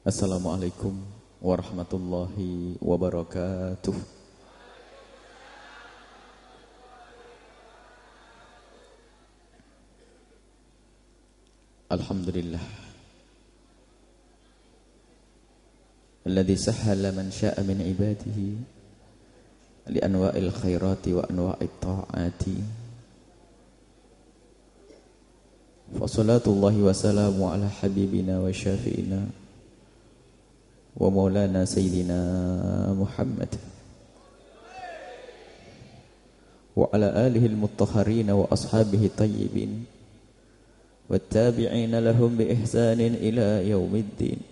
Assalamualaikum warahmatullahi wabarakatuh. Alhamdulillah alladzi sahhala man syaa min ibadihi li anwa'il khairati wa anwa'it ta'ati. Fa salatullahi wa salamu ala habibina wa syafi'ina wa maulana sayyidina Muhammad wa ala alihi al-mutahharina wa ashabihi tayyibin wattabi'ina lahum bi ihsanin ila yaumiddin.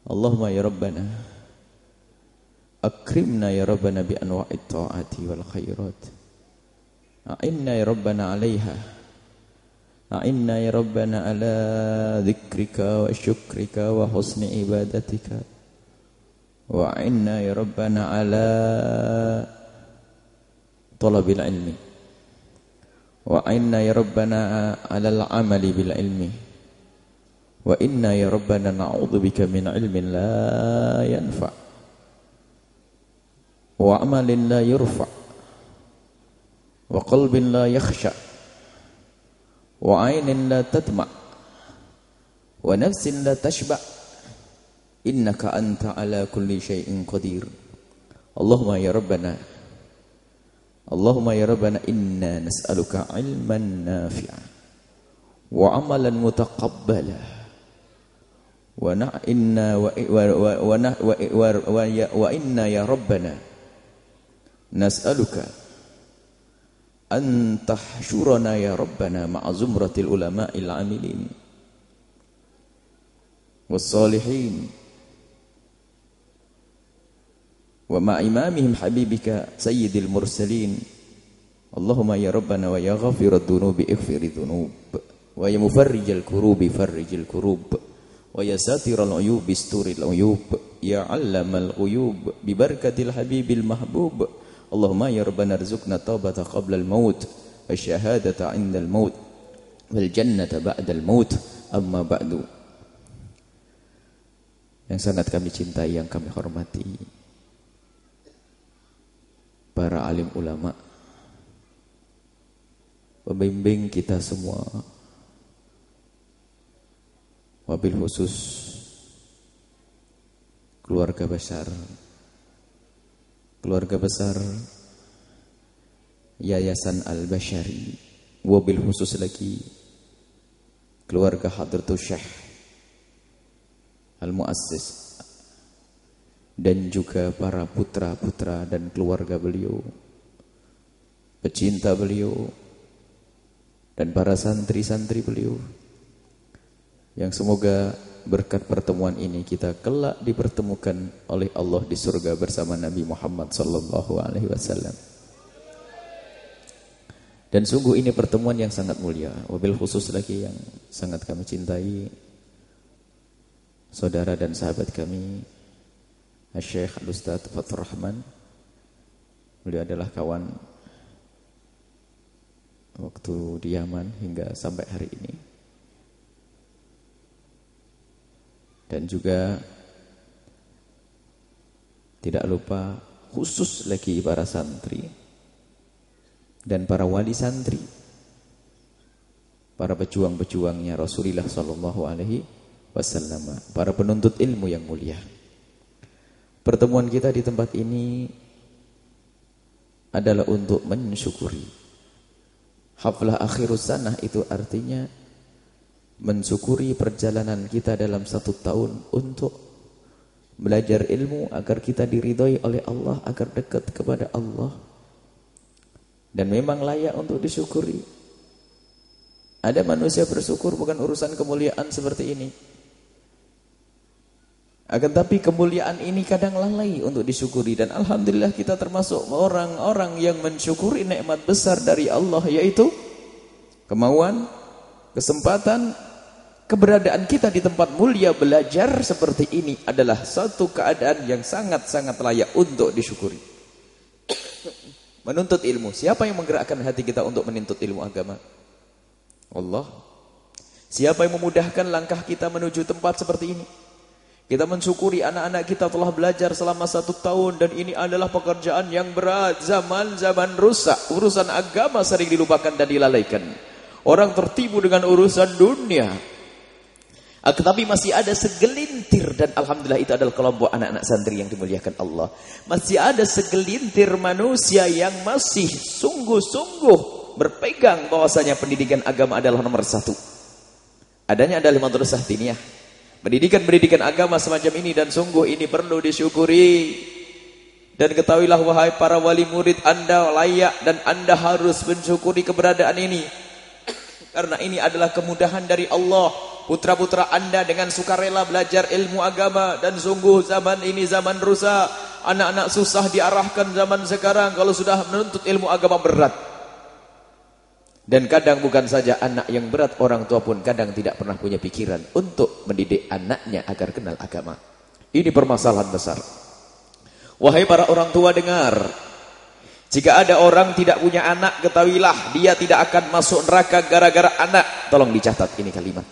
Allahumma ya rabbana akrimna ya rabbana bi anwa'it ta'ati wal khairat. A'inna ya rabbana 'alaiha. A'inna ya rabbana ala dzikrika wa syukrika wa husni ibadatika. Wa a'inna ya rabbana ala talabil ilmi. Wa a'inna ya rabbana ala al-amali bil ilmi. Wa inna ya rabbana na'udzubika min ilmin la yanfa' wa amalin la yurfa' wa qalbin la yakhsha' wa 'ainin la tadma' wa nafsin la tashba' innaka anta ala kulli syai'in qadir. Allahumma ya rabbana inna nas'aluka ilman nafi'a wa amalan mutaqabbala wa inna ya rabbana nas'aluka an tahsyurana ya rabbana ma'a zumratil ulama'il 'amilin was salihin wa ma'a imamihim habibika sayyidil mursalin. Allahumma ya rabbana wa ya ghafirad dunubi ighfirid dunub wa ya mufarrijal kurubi farrijil kurub wa ya satiral uyubi isturil uyub ya 'allamal ghuyub bi barakatil habibil mahbub. Allahumma ya rabbana arzuqna taubata qabla al-maut wasyahadata 'inda al-maut wal jannata ba'da al-maut. Amma ba'du. Yang sangat kami cintai, yang kami hormati, para alim ulama, pembimbing kita semua, wabil khusus keluarga besar Yayasan Al-Bashari, wabil khusus lagi keluarga Hadratus Syekh Al-Muassis, dan juga para putra-putra dan keluarga beliau, pecinta beliau, dan para santri-santri beliau, yang semoga berkat pertemuan ini kita kelak dipertemukan oleh Allah di surga bersama Nabi Muhammad sallallahu alaihi wasallam. Dan sungguh ini pertemuan yang sangat mulia, wabil khusus lagi yang sangat kami cintai, saudara dan sahabat kami Syekh Al-Ustaz Fathur Rahman. Beliau adalah kawan waktu di Yaman hingga sampai hari ini. Dan juga tidak lupa khusus lagi para santri dan para wali santri, para pejuang-pejuangnya Rasulullah sallallahu alaihi wasallam, para penuntut ilmu yang mulia. Pertemuan kita di tempat ini adalah untuk mensyukuri. Haflah akhirus sanah itu artinya mensyukuri perjalanan kita dalam 1 tahun untuk belajar ilmu agar kita diridhoi oleh Allah, agar dekat kepada Allah. Dan memang layak untuk disyukuri. Ada manusia bersyukur bukan urusan kemuliaan seperti ini. Akan tapi kemuliaan ini kadang lalai untuk disyukuri. Dan alhamdulillah kita termasuk orang-orang yang mensyukuri nikmat besar dari Allah, yaitu kemauan, kesempatan, keberadaan kita di tempat mulia belajar seperti ini adalah satu keadaan yang sangat-sangat layak untuk disyukuri. Menuntut ilmu, siapa yang menggerakkan hati kita untuk menuntut ilmu agama? Allah. Siapa yang memudahkan langkah kita menuju tempat seperti ini? Kita mensyukuri anak-anak kita telah belajar selama 1 tahun. Dan ini adalah pekerjaan yang berat. Zaman-zaman rusak, urusan agama sering dilupakan dan dilalaikan. Orang tertipu dengan urusan dunia. Tetapi masih ada segelintir. Dan alhamdulillah itu adalah kelompok anak-anak santri yang dimuliakan Allah. Masih ada segelintir manusia yang masih sungguh-sungguh berpegang bahwasanya pendidikan agama adalah nomor 1. Adanya adalah madrasah diniyah. Pendidikan agama semacam ini, dan sungguh ini perlu disyukuri. Dan ketahuilah wahai para wali murid, Anda layak dan Anda harus mensyukuri keberadaan ini. Karena ini adalah kemudahan dari Allah. Putra-putra Anda dengan sukarela belajar ilmu agama. Dan sungguh zaman ini zaman rusak. Anak-anak susah diarahkan zaman sekarang. Kalau sudah menuntut ilmu agama berat. Dan kadang bukan saja anak yang berat, orang tua pun kadang tidak pernah punya pikiran untuk mendidik anaknya agar kenal agama. Ini permasalahan besar. Wahai para orang tua, dengar. Jika ada orang tidak punya anak, ketahuilah dia tidak akan masuk neraka gara-gara anak. Tolong dicatat ini kalimat.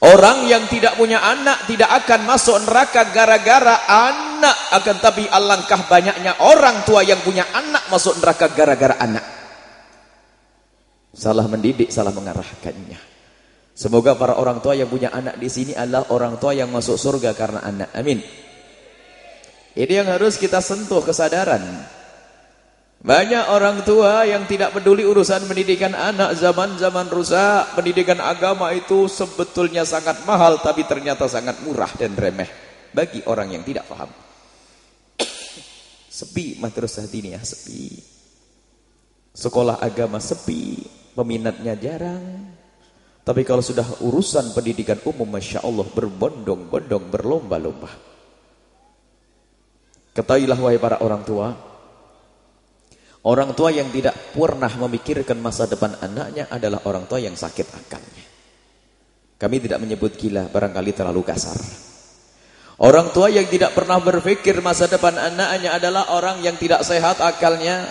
Orang yang tidak punya anak tidak akan masuk neraka gara-gara anak. Akan tapi alangkah banyaknya orang tua yang punya anak masuk neraka gara-gara anak. Salah mendidik, salah mengarahkannya. Semoga para orang tua yang punya anak di sini adalah orang tua yang masuk surga karena anak. Amin. Ini yang harus kita sentuh kesadaran. Banyak orang tua yang tidak peduli urusan pendidikan anak. Zaman-zaman rusak, pendidikan agama itu sebetulnya sangat mahal, tapi ternyata sangat murah dan remeh bagi orang yang tidak paham. Sepi madrasah diniyah, sepi. Sekolah agama sepi. Peminatnya jarang. Tapi kalau sudah urusan pendidikan umum, Masya Allah, berbondong-bondong, berlomba-lomba. Ketahuilah wahai para orang tua. Orang tua yang tidak pernah memikirkan masa depan anaknya adalah orang tua yang sakit akalnya. Kami tidak menyebut gila, barangkali terlalu kasar. Orang tua yang tidak pernah berpikir masa depan anaknya adalah orang yang tidak sehat akalnya.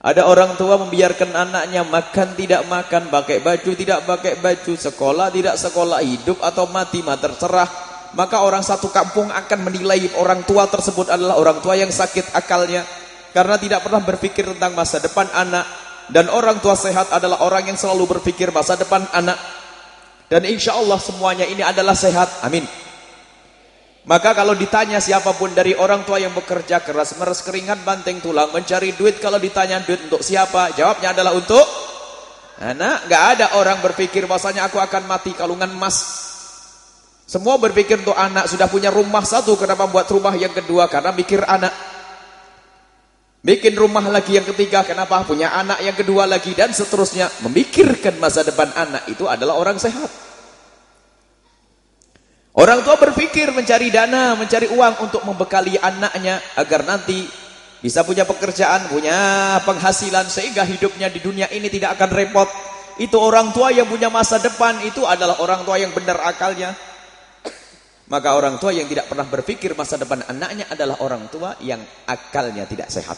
Ada orang tua membiarkan anaknya makan tidak makan, pakai baju tidak pakai baju, sekolah tidak sekolah, hidup atau mati mah terserah. Maka orang satu kampung akan menilai orang tua tersebut adalah orang tua yang sakit akalnya. Karena tidak pernah berpikir tentang masa depan anak. Dan orang tua sehat adalah orang yang selalu berpikir masa depan anak. Dan insya Allah semuanya ini adalah sehat. Amin. Maka kalau ditanya siapapun dari orang tua yang bekerja keras, meres keringat, banting tulang, mencari duit, kalau ditanya duit untuk siapa? Jawabnya adalah untuk anak. Gak ada orang berpikir bahwasanya aku akan mati kalungan emas. Semua berpikir untuk anak. Sudah punya rumah 1, kenapa buat rumah yang kedua? Karena mikir anak. Bikin rumah lagi yang ketiga, kenapa? Punya anak yang kedua lagi, dan seterusnya. Memikirkan masa depan anak, itu adalah orang sehat. Orang tua berpikir mencari dana, mencari uang untuk membekali anaknya agar nanti bisa punya pekerjaan, punya penghasilan sehingga hidupnya di dunia ini tidak akan repot. Itu orang tua yang punya masa depan, itu adalah orang tua yang benar akalnya. Maka orang tua yang tidak pernah berpikir masa depan anaknya adalah orang tua yang akalnya tidak sehat.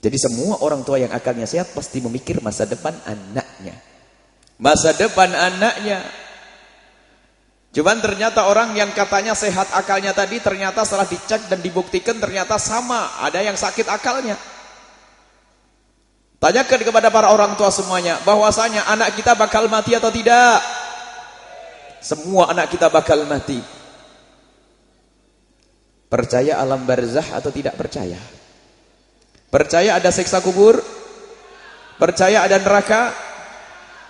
Jadi semua orang tua yang akalnya sehat pasti memikir masa depan anaknya. Masa depan anaknya. Cuman ternyata orang yang katanya sehat akalnya tadi, ternyata setelah dicek dan dibuktikan ternyata sama, ada yang sakit akalnya. Tanyakan kepada para orang tua semuanya, bahwasanya anak kita bakal mati atau tidak? Semua anak kita bakal mati. Percaya alam barzah atau tidak percaya? Percaya ada siksa kubur? Percaya ada neraka?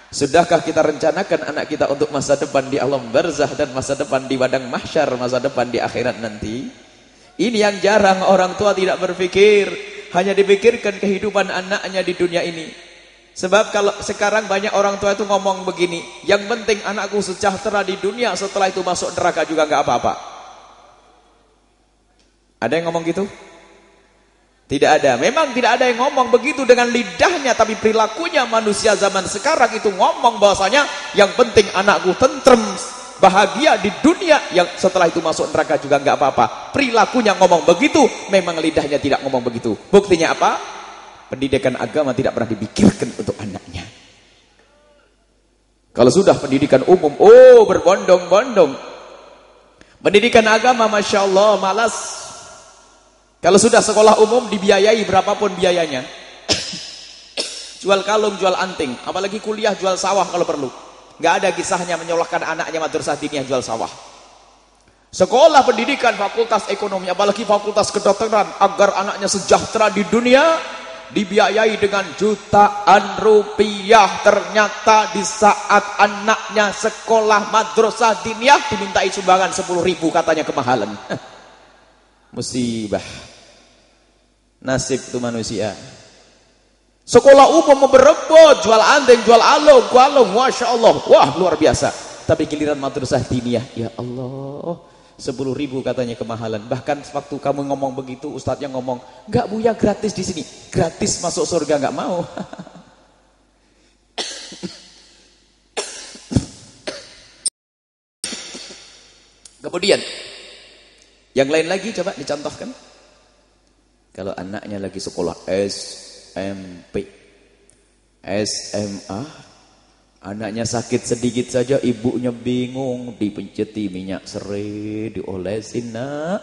Sudahkah kita rencanakan anak kita untuk masa depan di alam barzah dan masa depan di padang mahsyar, masa depan di akhirat nanti? Ini yang jarang orang tua tidak berpikir, hanya dipikirkan kehidupan anaknya di dunia ini. Sebab kalau sekarang banyak orang tua itu ngomong begini, yang penting anakku sejahtera di dunia, setelah itu masuk neraka juga nggak apa-apa. Ada yang ngomong gitu? Tidak ada. Memang tidak ada yang ngomong begitu dengan lidahnya, tapi perilakunya manusia zaman sekarang itu ngomong bahwasanya yang penting anakku tentrem, bahagia di dunia, yang setelah itu masuk neraka juga nggak apa-apa. Perilakunya ngomong begitu, memang lidahnya tidak ngomong begitu. Buktinya apa? Pendidikan agama tidak pernah dipikirkan untuk anaknya. Kalau sudah pendidikan umum, oh berbondong-bondong. Pendidikan agama, Masya Allah, malas. Kalau sudah sekolah umum dibiayai berapapun biayanya. Jual kalung, jual anting. Apalagi kuliah jual sawah kalau perlu. Nggak ada kisahnya menyolahkan anaknya madrasah diniyah jual sawah. Sekolah pendidikan fakultas ekonomi, apalagi fakultas kedokteran, agar anaknya sejahtera di dunia, dibiayai dengan jutaan rupiah. Ternyata di saat anaknya sekolah madrasah diniyah dimintai sumbangan 10.000, katanya kemahalan. Musibah. Nasib itu manusia. Sekolah umum berebut, jual anting, jual kalung, Masya Allah, wah luar biasa. Tapi giliran madrasah diniyah, ya Allah, 10.000 katanya kemahalan. Bahkan waktu kamu ngomong begitu, ustadznya ngomong, enggak Buya, gratis di sini. Gratis masuk surga enggak mau. Kemudian yang lain lagi coba dicontohkan. Kalau anaknya lagi sekolah SMP, SMA, anaknya sakit sedikit saja ibunya bingung, dipenceti minyak serai, diolesin, nak,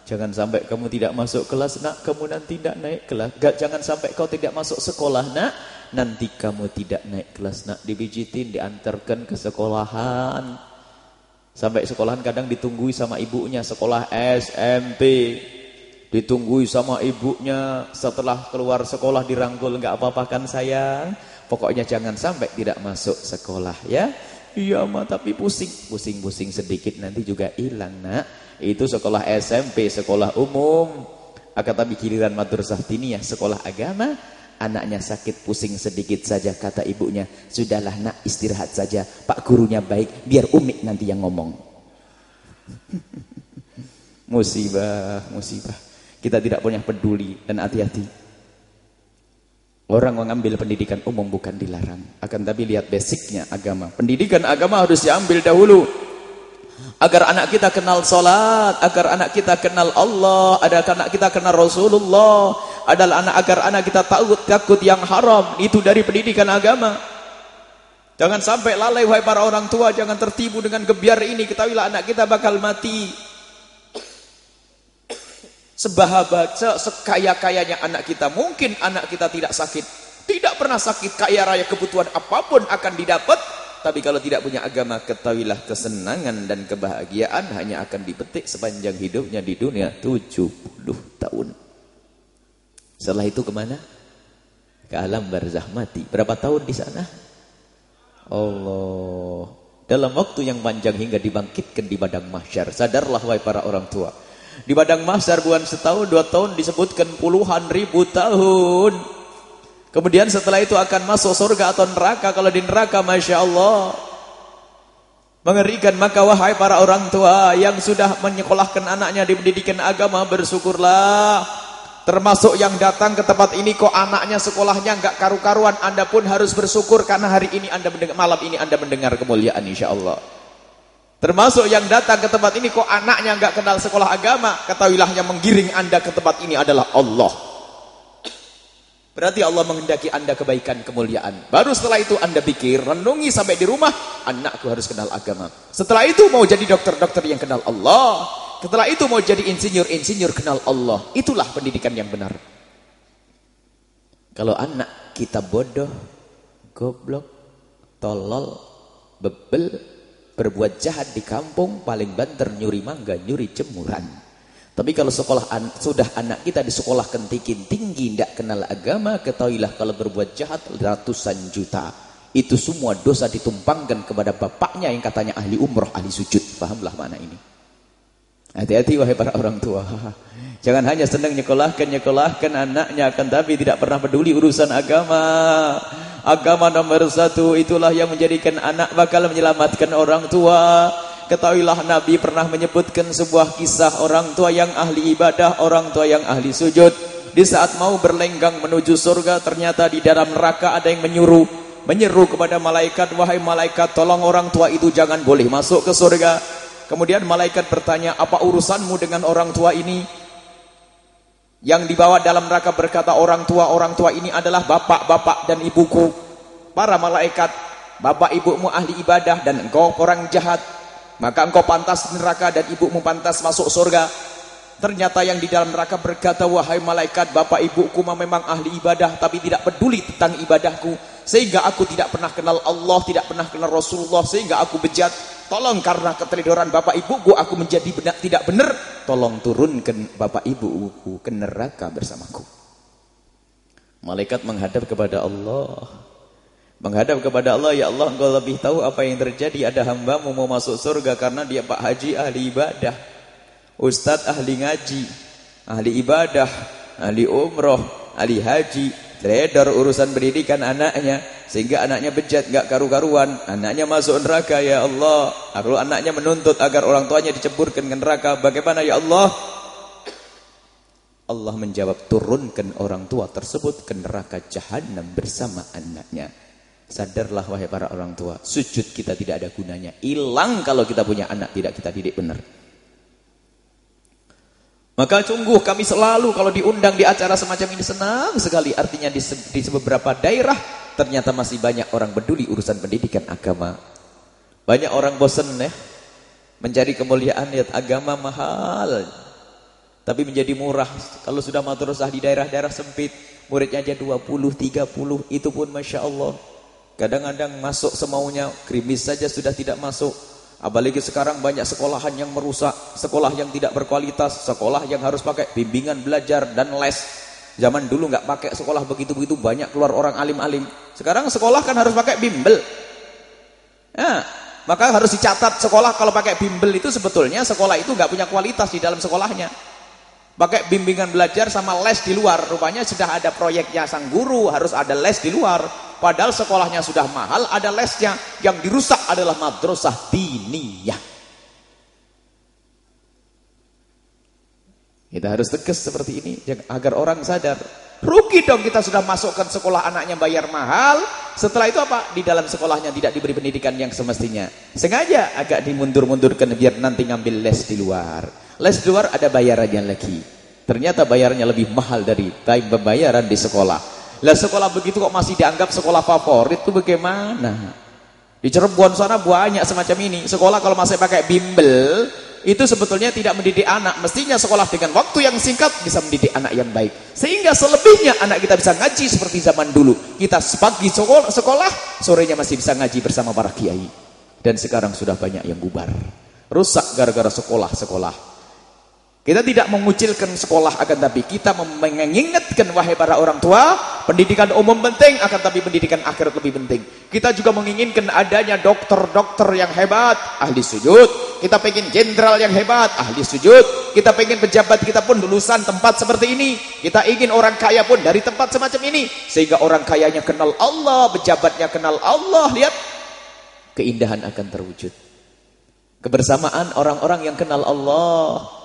jangan sampai kamu tidak masuk kelas, nak, kamu nanti tidak naik kelas. Jangan sampai kau tidak masuk sekolah, nak, nanti kamu tidak naik kelas, nak. Dipijitin, diantarkan ke sekolahan. Sampai sekolahan kadang ditunggui sama ibunya. Sekolah SMP ditunggui sama ibunya. Setelah keluar sekolah dirangkul, enggak apa-apa kan sayang, pokoknya jangan sampai tidak masuk sekolah ya. Iya mah, tapi pusing sedikit nanti juga hilang, nak. Itu sekolah SMP, sekolah umum. Akan tapi giliran madrasah diniyah, sekolah agama, anaknya sakit pusing sedikit saja, kata ibunya, sudahlah nak, istirahat saja, pak gurunya baik, biar Umi nanti yang ngomong. Musibah. Kita tidak punya peduli dan hati-hati. Orang mengambil pendidikan umum bukan dilarang, akan tapi lihat basicnya agama. Pendidikan agama harus diambil dahulu, agar anak kita kenal salat, agar anak kita kenal Allah, agar anak kita kenal Rasulullah, agar anak kita takut yang haram. Itu dari pendidikan agama. Jangan sampai lalai wahai para orang tua, jangan tertipu dengan gebiar ini. Ketahuilah anak kita bakal mati. Sekaya-kayanya anak kita, mungkin anak kita tidak sakit, tidak pernah sakit, kaya raya, kebutuhan apapun akan didapat. Tapi kalau tidak punya agama, ketahuilah kesenangan dan kebahagiaan hanya akan dipetik sepanjang hidupnya di dunia, 70 tahun. Setelah itu kemana? Ke alam barzakh, mati. Berapa tahun di sana? Allah. Dalam waktu yang panjang hingga dibangkitkan di padang mahsyar. Sadarlah wahai para orang tua. Di padang mahsyar bukan setahun, 2 tahun, disebutkan puluhan ribu tahun. Kemudian setelah itu akan masuk surga atau neraka. Kalau di neraka, Masya Allah, mengerikan. Maka wahai para orang tua yang sudah menyekolahkan anaknya di pendidikan agama, bersyukurlah. Termasuk yang datang ke tempat ini kok anaknya sekolahnya enggak karu-karuan, Anda pun harus bersyukur karena hari ini Anda mendengar, malam ini Anda mendengar kemuliaan insya Allah. Termasuk yang datang ke tempat ini kok anaknya enggak kenal sekolah agama, ketahuilah yang menggiring Anda ke tempat ini adalah Allah. Berarti Allah menghendaki Anda kebaikan, kemuliaan. Baru setelah itu Anda pikir, renungi sampai di rumah, anakku harus kenal agama. Setelah itu mau jadi dokter-dokter yang kenal Allah. Setelah itu mau jadi insinyur kenal Allah. Itulah pendidikan yang benar. Kalau anak kita bodoh, goblok, tolol, bebel, berbuat jahat di kampung, paling banter nyuri mangga, nyuri jemuran. Tapi kalau sudah anak kita disekolahkan tinggi, tidak kenal agama, ketahuilah kalau berbuat jahat ratusan juta. Itu semua dosa ditumpangkan kepada bapaknya yang katanya ahli umroh, ahli sujud. Pahamlah mana ini. Hati-hati wahai para orang tua. Jangan hanya senang nyekolahkan anaknya, akan tapi tidak pernah peduli urusan agama. Agama nomor 1, itulah yang menjadikan anak bakal menyelamatkan orang tua. Ketahuilah Nabi pernah menyebutkan sebuah kisah orang tua yang ahli ibadah, orang tua yang ahli sujud. Di saat mau berlenggang menuju surga, ternyata di dalam neraka ada yang menyeru kepada malaikat, wahai malaikat, tolong orang tua itu jangan boleh masuk ke surga. Kemudian malaikat bertanya, apa urusanmu dengan orang tua ini? Yang dibawa dalam neraka berkata, orang tua ini adalah bapak dan ibuku. Para malaikat bapak ibumu ahli ibadah dan engkau orang jahat, maka engkau pantas neraka dan ibumu pantas masuk surga. Ternyata yang di dalam neraka berkata, wahai malaikat, bapak ibuku memang ahli ibadah tapi tidak peduli tentang ibadahku, sehingga aku tidak pernah kenal Allah, tidak pernah kenal Rasulullah, sehingga aku bejat. Tolong karena keteledoran bapak ibuku aku menjadi tidak benar, tolong turunkan bapak ibuku ke neraka bersamaku. Malaikat menghadap kepada Allah, ya Allah, engkau lebih tahu apa yang terjadi. Ada hambamu mau masuk surga karena dia Pak Haji ahli ibadah, Ustadz ahli ngaji, ahli ibadah, ahli umroh, ahli haji, trader urusan pendidikan anaknya, sehingga anaknya bejat, gak karu-karuan, anaknya masuk neraka. Ya Allah, kalau anaknya menuntut agar orang tuanya diceburkan ke neraka, bagaimana ya Allah? Allah menjawab, turunkan orang tua tersebut ke neraka jahanam bersama anaknya. Sadarlah wahai para orang tua, sujud kita tidak ada gunanya, hilang kalau kita punya anak tidak kita didik benar. Maka sungguh kami selalu kalau diundang di acara semacam ini senang sekali. Artinya di beberapa daerah ternyata masih banyak orang peduli urusan pendidikan agama. Banyak orang bosan ya mencari kemuliaan, lihat agama mahal tapi menjadi murah. Kalau sudah madrasah di daerah-daerah sempit, muridnya aja 20, 30, itu pun Masya Allah. Kadang-kadang masuk semaunya, krimis saja sudah tidak masuk. Apalagi sekarang banyak sekolahan yang merusak, sekolah yang tidak berkualitas, sekolah yang harus pakai bimbingan belajar dan les. Zaman dulu nggak pakai sekolah begitu-begitu, banyak keluar orang alim-alim. Sekarang sekolah kan harus pakai bimbel. Nah, maka harus dicatat sekolah kalau pakai bimbel itu sebetulnya sekolah itu nggak punya kualitas di dalam sekolahnya. Pakai bimbingan belajar sama les di luar, rupanya sudah ada proyeknya sang guru, harus ada les di luar. Padahal sekolahnya sudah mahal, ada lesnya. Yang dirusak adalah madrasah diniyah. Kita harus tegas seperti ini agar orang sadar. Rugi dong kita sudah masukkan sekolah anaknya bayar mahal, setelah itu apa? Di dalam sekolahnya tidak diberi pendidikan yang semestinya. Sengaja agak dimundur-mundurkan biar nanti ngambil les di luar. Les di luar ada bayarannya lagi. Ternyata bayarnya lebih mahal dari pembayaran di sekolah. Lah sekolah begitu kok masih dianggap sekolah favorit itu bagaimana? Di Cirebon sana banyak semacam ini. Sekolah kalau masih pakai bimbel itu sebetulnya tidak mendidik anak. Mestinya sekolah dengan waktu yang singkat bisa mendidik anak yang baik. Sehingga selebihnya anak kita bisa ngaji seperti zaman dulu. Kita pagi sekolah, sorenya masih bisa ngaji bersama para kiai. Dan sekarang sudah banyak yang bubar. Rusak gara-gara sekolah-sekolah. Kita tidak mengucilkan sekolah, akan tapi kita mengingatkan wahai para orang tua, pendidikan umum penting, akan tapi pendidikan akhirat lebih penting. Kita juga menginginkan adanya dokter-dokter yang hebat, ahli sujud. Kita pengen jenderal yang hebat, ahli sujud. Kita pengen pejabat kita pun lulusan tempat seperti ini. Kita ingin orang kaya pun dari tempat semacam ini, sehingga orang kayanya kenal Allah, pejabatnya kenal Allah. Lihat, keindahan akan terwujud. Kebersamaan orang-orang yang kenal Allah.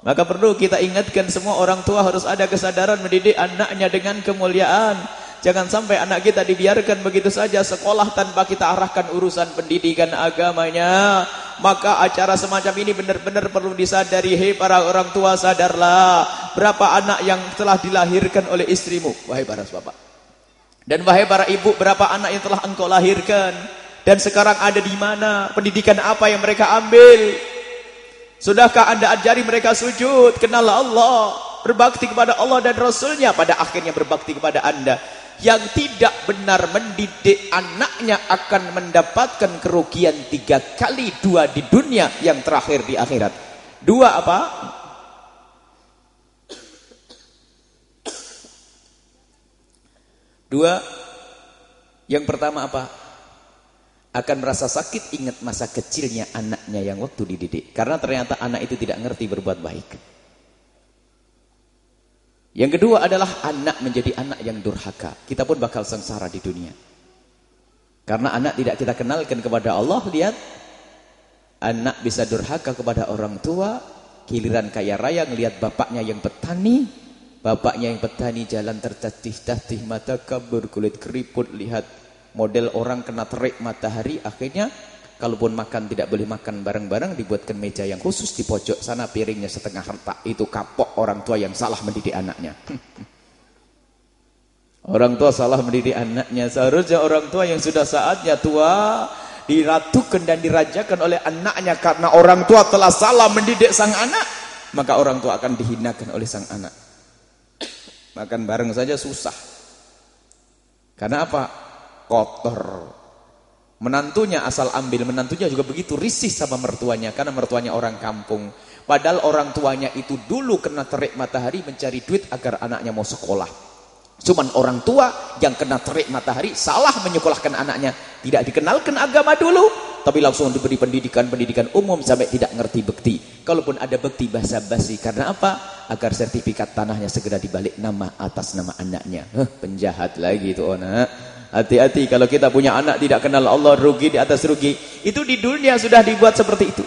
Maka perlu kita ingatkan semua orang tua harus ada kesadaran mendidik anaknya dengan kemuliaan. Jangan sampai anak kita dibiarkan begitu saja sekolah tanpa kita arahkan urusan pendidikan agamanya. Maka acara semacam ini benar-benar perlu disadari. Hei para orang tua, sadarlah. Berapa anak yang telah dilahirkan oleh istrimu, wahai para bapak. Dan wahai para ibu, berapa anak yang telah engkau lahirkan. Dan sekarang ada di mana? Pendidikan apa yang mereka ambil? Sudahkah anda ajari mereka sujud, kenal Allah, berbakti kepada Allah dan Rasulnya? Pada akhirnya berbakti kepada anda. Yang tidak benar mendidik anaknya akan mendapatkan kerugian 3 kali, 2 di dunia, yang terakhir di akhirat. 2 apa? Yang pertama apa? Akan merasa sakit ingat masa kecilnya anaknya yang waktu dididik. Karena ternyata anak itu tidak ngerti berbuat baik. Yang kedua adalah anak menjadi anak yang durhaka. Kita pun bakal sengsara di dunia. Karena anak tidak kita kenalkan kepada Allah. Lihat, anak bisa durhaka kepada orang tua. Giliran kaya raya ngelihat bapaknya yang petani. Bapaknya yang petani jalan tertatih-tatih, mata kabur, kulit keriput. Lihat model orang kena terik matahari. Akhirnya kalaupun makan tidak boleh makan bareng-bareng, dibuatkan meja yang khusus di pojok sana, piringnya setengah retak. Itu kapok orang tua yang salah mendidik anaknya. Orang tua salah mendidik anaknya. Seharusnya orang tua yang sudah saatnya tua diratukan dan dirajakan oleh anaknya, karena orang tua telah salah mendidik sang anak, maka orang tua akan dihinakan oleh sang anak. Makan bareng saja susah. Karena apa? Kotor. Menantunya asal ambil, menantunya juga begitu risih sama mertuanya, karena mertuanya orang kampung. Padahal orang tuanya itu dulu kena terik matahari mencari duit agar anaknya mau sekolah. Cuman orang tua yang kena terik matahari salah menyekolahkan anaknya. Tidak dikenalkan agama dulu, tapi langsung diberi pendidikan umum sampai tidak ngerti bekti. Kalaupun ada bekti basa-basi. Karena apa? Agar sertifikat tanahnya segera dibalik nama atas nama anaknya. Penjahat lagi itu anak. Hati-hati kalau kita punya anak tidak kenal Allah, rugi di atas rugi. Itu di dunia sudah dibuat seperti itu.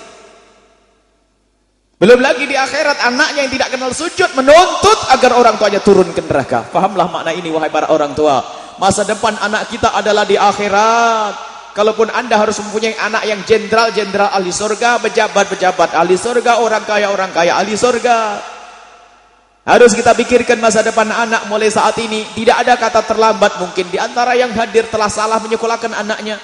Belum lagi di akhirat anaknya yang tidak kenal sujud menuntut agar orang tuanya turun ke neraka. Fahamlah makna ini wahai para orang tua. Masa depan anak kita adalah di akhirat. Kalaupun Anda harus mempunyai anak yang jenderal ahli surga, pejabat ahli surga, orang kaya ahli surga. Harus kita pikirkan masa depan anak mulai saat ini. Tidak ada kata terlambat. Mungkin di antara yang hadir telah salah menyekolahkan anaknya,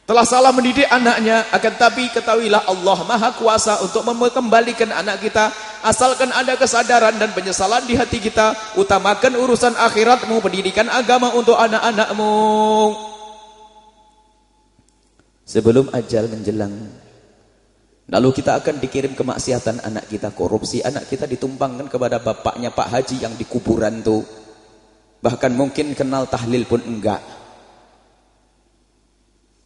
telah salah mendidik anaknya. Akan tapi ketahuilah Allah Maha Kuasa untuk mengembalikan anak kita. Asalkan ada kesadaran dan penyesalan di hati kita. Utamakan urusan akhiratmu, pendidikan agama untuk anak-anakmu. Sebelum ajal menjelang, lalu kita akan dikirim kemaksiatan anak kita, korupsi anak kita ditumpangkan kepada bapaknya Pak Haji yang di kuburan tuh. Bahkan mungkin kenal tahlil pun enggak.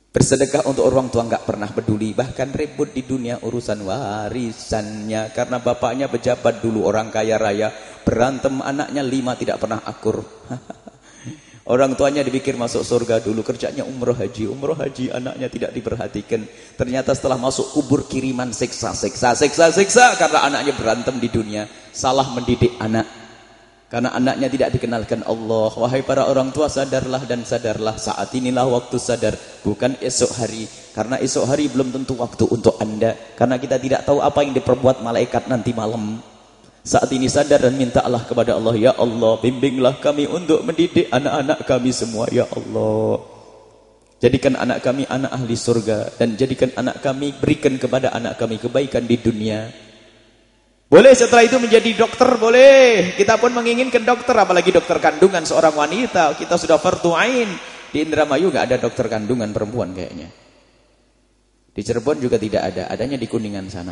Bersedekah untuk orang tua enggak pernah peduli. Bahkan ribut di dunia urusan warisannya. Karena bapaknya pejabat dulu, orang kaya raya. Berantem anaknya 5 tidak pernah akur. Orang tuanya dipikir masuk surga dulu, kerjanya umroh haji, anaknya tidak diperhatikan. Ternyata setelah masuk kubur kiriman siksa karena anaknya berantem di dunia. Salah mendidik anak. Karena anaknya tidak dikenalkan Allah. Wahai para orang tua, sadarlah dan sadarlah. Saat inilah waktu sadar, bukan esok hari. Karena esok hari belum tentu waktu untuk Anda. Karena kita tidak tahu apa yang diperbuat malaikat nanti malam. Saat ini sadar dan mintalah kepada Allah. Ya Allah, bimbinglah kami untuk mendidik anak-anak kami semua. Ya Allah, jadikan anak kami anak ahli surga. Dan jadikan anak kami, berikan kepada anak kami kebaikan di dunia. Boleh setelah itu menjadi dokter, boleh. Kita pun menginginkan dokter, apalagi dokter kandungan seorang wanita. Kita sudah fardu ain. Di Indramayu gak ada dokter kandungan perempuan kayaknya. Di Cirebon juga tidak ada, adanya di Kuningan sana.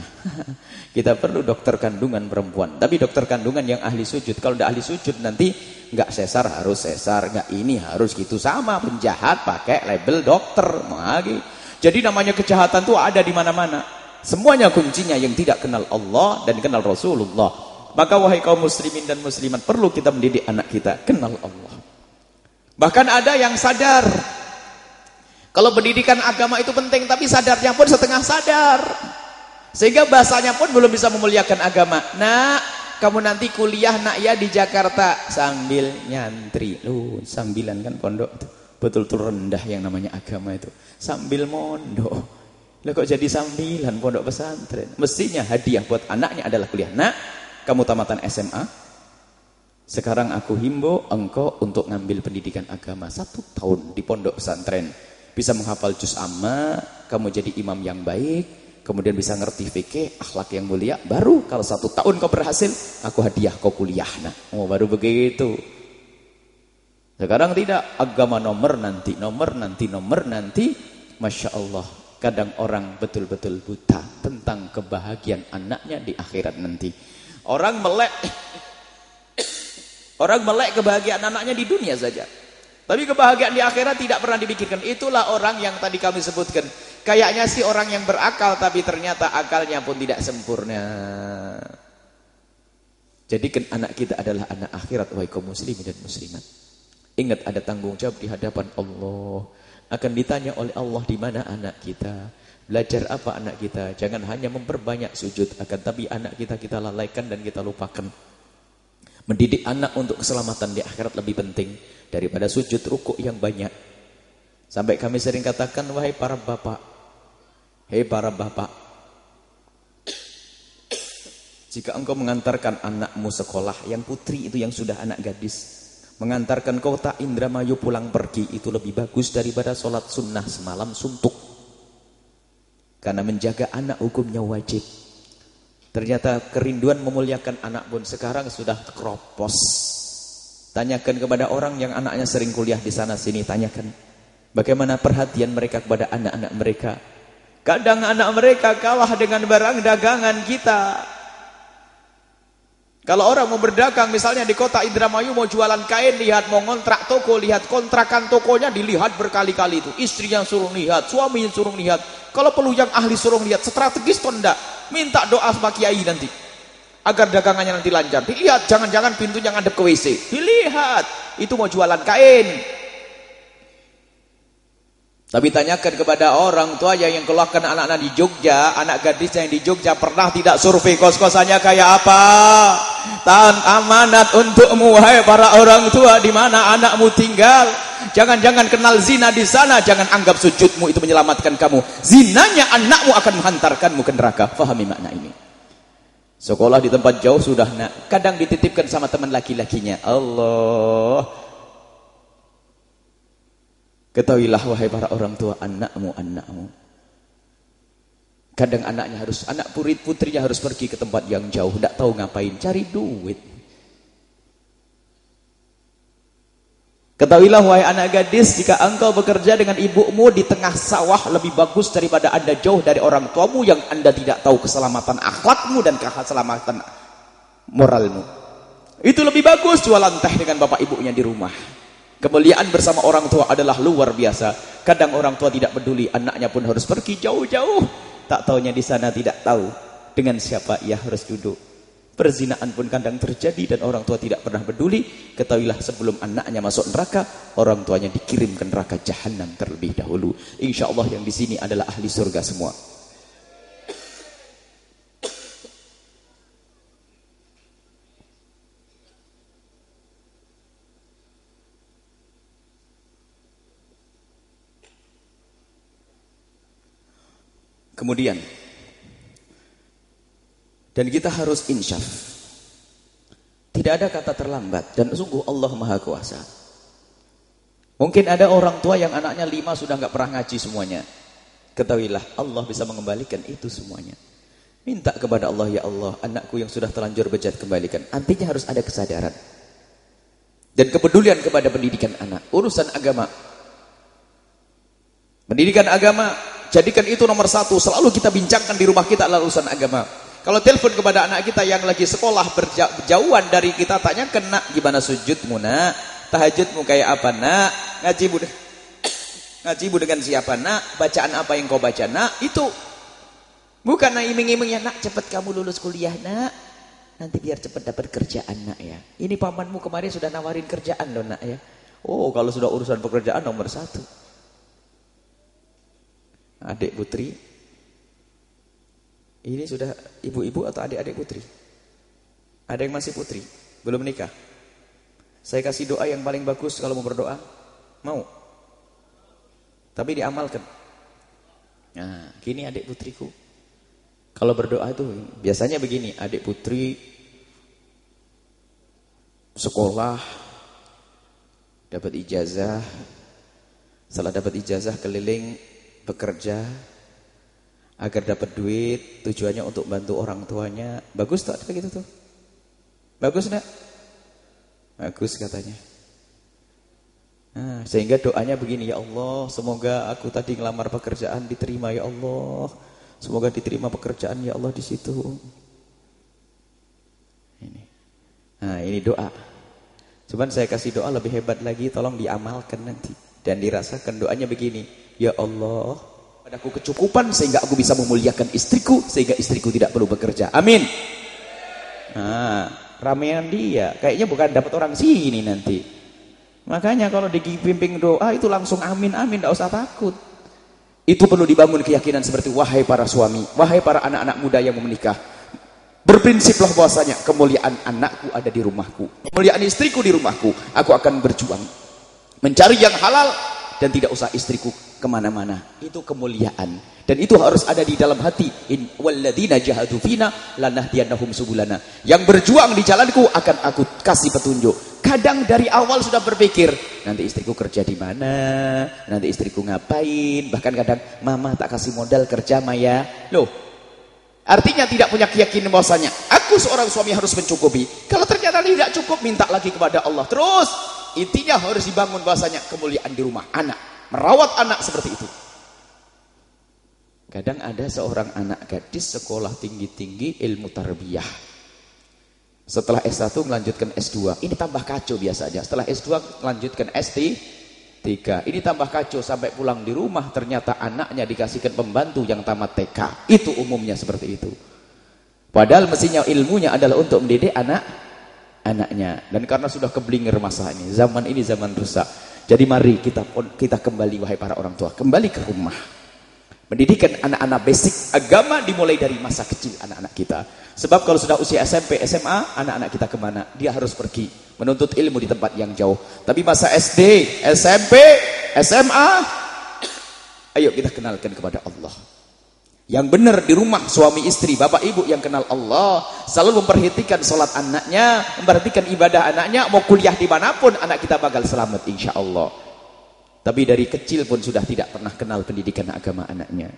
Kita perlu dokter kandungan perempuan. Tapi dokter kandungan yang ahli sujud. Kalau udah ahli sujud nanti gak sesar harus sesar, gak ini harus gitu. Sama penjahat pakai label dokter. Jadi namanya kejahatan tuh ada di mana-mana. Semuanya kuncinya yang tidak kenal Allah dan kenal Rasulullah. Maka wahai kaum muslimin dan muslimat, perlu kita mendidik anak kita kenal Allah. Bahkan ada yang sadar kalau pendidikan agama itu penting, tapi sadarnya pun setengah sadar. Sehingga bahasanya pun belum bisa memuliakan agama. Nak, kamu nanti kuliah nak ya di Jakarta sambil nyantri. Loh, sambilan kan pondok itu. Betul-betul rendah yang namanya agama itu. Sambil mondok. Lah kok jadi sambilan pondok pesantren? Mestinya hadiah buat anaknya adalah kuliah. Nak, kamu tamatan SMA. Sekarang aku himbau engkau untuk ngambil pendidikan agama 1 tahun di pondok pesantren. Bisa menghafal juz amma, kamu jadi imam yang baik, kemudian bisa ngerti fikih, akhlak yang mulia. Baru kalau 1 tahun kau berhasil, aku hadiah kau kuliah. Nah, baru begitu. Sekarang tidak, agama nomor nanti. Masya Allah. Kadang orang betul-betul buta tentang kebahagiaan anaknya di akhirat nanti. Orang melek kebahagiaan anaknya di dunia saja. Tapi kebahagiaan di akhirat tidak pernah dipikirkan. Itulah orang yang tadi kami sebutkan. Kayaknya sih orang yang berakal, tapi ternyata akalnya pun tidak sempurna. Jadikan anak kita adalah anak akhirat, wahai kaum muslimin dan muslimat. Ingat ada tanggung jawab di hadapan Allah. Akan ditanya oleh Allah di mana anak kita, belajar apa anak kita. Jangan hanya memperbanyak sujud, akan tapi anak kita lalaikan dan kita lupakan. Mendidik anak untuk keselamatan di akhirat lebih penting daripada sujud rukuk yang banyak. Sampai kami sering katakan, wahai para bapak, hei para bapak, jika engkau mengantarkan anakmu sekolah, yang putri itu yang sudah anak gadis, Mengantarkan kota Indramayu pulang pergi itu lebih bagus daripada sholat sunnah semalam suntuk. Karena menjaga anak hukumnya wajib. Ternyata kerinduan memuliakan anak pun sekarang sudah keropos. Tanyakan kepada orang yang anaknya sering kuliah di sana sini, tanyakan bagaimana perhatian mereka kepada anak-anak mereka. Kadang anak mereka kalah dengan barang dagangan kita. Kalau orang mau berdagang misalnya di kota Indramayu mau jualan kain, lihat mau ngontrak toko, lihat kontrakan tokonya dilihat berkali-kali itu. Istrinya suruh lihat, suaminya suruh lihat. Kalau perlu yang ahli suruh lihat, strategis atau enggak. Minta doa sama kiai nanti. Agar dagangannya nanti lancar. Dilihat, jangan-jangan pintunya ngadep ke WC. Dilihat, itu mau jualan kain. Tapi tanyakan kepada orang tua yang keluarkan anak-anak di Jogja, anak gadisnya yang di Jogja pernah tidak survei kos-kosannya kayak apa? Tahan amanat untukmu wahai para orang tua, di mana anakmu tinggal. Jangan-jangan kenal zina di sana, jangan anggap sujudmu itu menyelamatkan kamu. Zinanya anakmu akan menghantarkanmu ke neraka. Fahami makna ini. Sekolah di tempat jauh sudah nak, kadang dititipkan sama teman laki-lakinya. Allah. Ketahuilah wahai para orang tua, anakmu. Kadang anaknya anak putrinya harus pergi ke tempat yang jauh, tidak tahu ngapain, cari duit. Ketahuilah wahai anak gadis, jika engkau bekerja dengan ibumu di tengah sawah lebih bagus daripada anda jauh dari orang tuamu yang anda tidak tahu keselamatan akhlakmu dan keselamatan moralmu. Itu lebih bagus jualan teh dengan bapak ibunya di rumah. Kemuliaan bersama orang tua adalah luar biasa. Kadang orang tua tidak peduli, anaknya pun harus pergi jauh-jauh. Tak taunya di sana tidak tahu dengan siapa ia harus duduk. Perzinaan pun kadang terjadi dan orang tua tidak pernah peduli. Ketahuilah sebelum anaknya masuk neraka, orang tuanya dikirim ke neraka jahanam terlebih dahulu. Insya Allah yang di sini adalah ahli surga semua. Kemudian, dan kita harus insyaf. Tidak ada kata terlambat dan sungguh Allah Maha Kuasa. Mungkin ada orang tua yang anaknya 5 sudah nggak pernah ngaji semuanya. Ketahuilah Allah bisa mengembalikan itu semuanya. Minta kepada Allah, ya Allah, anakku yang sudah terlanjur bejat kembalikan. Artinya harus ada kesadaran dan kepedulian kepada pendidikan anak. Urusan agama, pendidikan agama, jadikan itu nomor 1. Selalu kita bincangkan di rumah kita adalah urusan agama. Kalau telepon kepada anak kita yang lagi sekolah berjauhan dari kita, tanyakan, nak, gimana sujudmu nak? Tahajudmu kayak apa nak? Ngajimu dengan siapa nak? Bacaan apa yang kau baca nak? Itu bukan iming-iming ya nak, cepat kamu lulus kuliah nak, nanti biar cepat dapat kerjaan nak ya. Ini pamanmu kemarin sudah nawarin kerjaan loh nak ya. Oh, kalau sudah urusan pekerjaan nomor 1. Adik putri, ini sudah ibu-ibu atau adik-adik putri? Ada yang masih putri, belum menikah? Saya kasih doa yang paling bagus kalau mau berdoa. Mau? Tapi diamalkan. Nah, gini adik putriku. Kalau berdoa itu biasanya begini, adik putri sekolah, dapat ijazah, setelah dapat ijazah keliling bekerja agar dapat duit, tujuannya untuk bantu orang tuanya. Bagus tak kayak gitu tuh? Bagus enggak? Bagus katanya. Nah, sehingga doanya begini, ya Allah, semoga aku tadi ngelamar pekerjaan diterima ya Allah. Semoga diterima pekerjaan ya Allah di situ. Ini. Nah, ini doa. Cuman saya kasih doa lebih hebat lagi, tolong diamalkan nanti dan dirasakan. Doanya begini, ya Allah, padaku kecukupan sehingga aku bisa memuliakan istriku, sehingga istriku tidak perlu bekerja. Amin. Nah, ramean dia, kayaknya bukan dapat orang sini nanti. Makanya kalau dipimpin doa itu langsung amin, amin, tidak usah takut. Itu perlu dibangun keyakinan seperti, wahai para suami, wahai para anak-anak muda yang mau menikah, berprinsiplah bahwasanya kemuliaan anakku ada di rumahku, kemuliaan istriku di rumahku. Aku akan berjuang mencari yang halal dan tidak usah istriku kemana-mana. Itu kemuliaan dan itu harus ada di dalam hati. Walladzina jahadu fina lanahdiyannahum subulana. Yang berjuang di jalanku akan aku kasih petunjuk. Kadang dari awal sudah berpikir, nanti istriku kerja di mana, nanti istriku ngapain, bahkan kadang mama tak kasih modal kerja Maya. Loh, artinya tidak punya keyakinan bahwasanya aku seorang suami harus mencukupi. Kalau ternyata tidak cukup, minta lagi kepada Allah. Terus intinya harus dibangun bahwasanya kemuliaan di rumah anak, merawat anak seperti itu. Kadang ada seorang anak gadis sekolah tinggi-tinggi ilmu tarbiyah. Setelah S1 melanjutkan S2. Ini tambah kacau biasanya. Setelah S2 melanjutkan S3. Ini tambah kacau sampai pulang di rumah ternyata anaknya dikasihkan pembantu yang tamat TK. Itu umumnya seperti itu. Padahal mestinya ilmunya adalah untuk mendidik anaknya. Dan karena sudah keblinger masa ini, zaman ini zaman rusak. Jadi mari kita kembali wahai para orang tua, kembali ke rumah. Mendidikan anak-anak basic agama dimulai dari masa kecil anak-anak kita. Sebab kalau sudah usia SMP, SMA, anak-anak kita kemana? Dia harus pergi menuntut ilmu di tempat yang jauh. Tapi masa SD, SMP, SMA, ayo kita kenalkan kepada Allah. Yang benar di rumah, suami istri, bapak ibu yang kenal Allah, selalu memperhatikan sholat anaknya, memperhatikan ibadah anaknya, mau kuliah dimanapun, anak kita bakal selamat insya Allah. Tapi dari kecil pun sudah tidak pernah kenal pendidikan agama anaknya.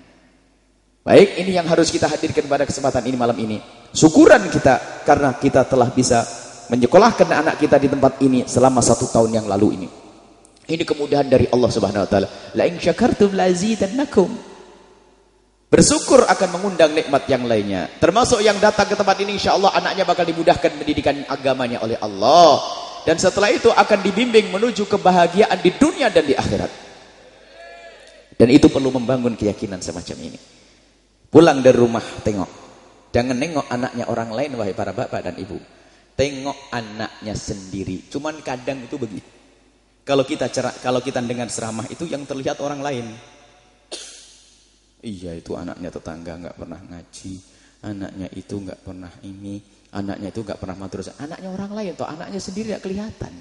Baik, ini yang harus kita hadirkan pada kesempatan ini malam ini. Syukuran kita karena kita telah bisa menyekolahkan anak kita di tempat ini selama 1 tahun yang lalu ini. Ini kemudahan dari Allah Subhanahu wa taala. La in syakartum la azidannakum. Bersyukur akan mengundang nikmat yang lainnya. Termasuk yang datang ke tempat ini insyaallah anaknya bakal dimudahkan pendidikan agamanya oleh Allah. Dan setelah itu akan dibimbing menuju kebahagiaan di dunia dan di akhirat. Dan itu perlu membangun keyakinan semacam ini. Pulang dari rumah, tengok. Jangan nengok anaknya orang lain, wahai para bapak dan ibu. Tengok anaknya sendiri. Cuman kadang itu begitu. Kalau kita dengan seramah itu yang terlihat orang lain. Iya, itu anaknya tetangga nggak pernah ngaji. Anaknya itu nggak pernah ini. Anaknya itu nggak pernah madrasah. Anaknya orang lain, toh anaknya sendiri nggak kelihatan.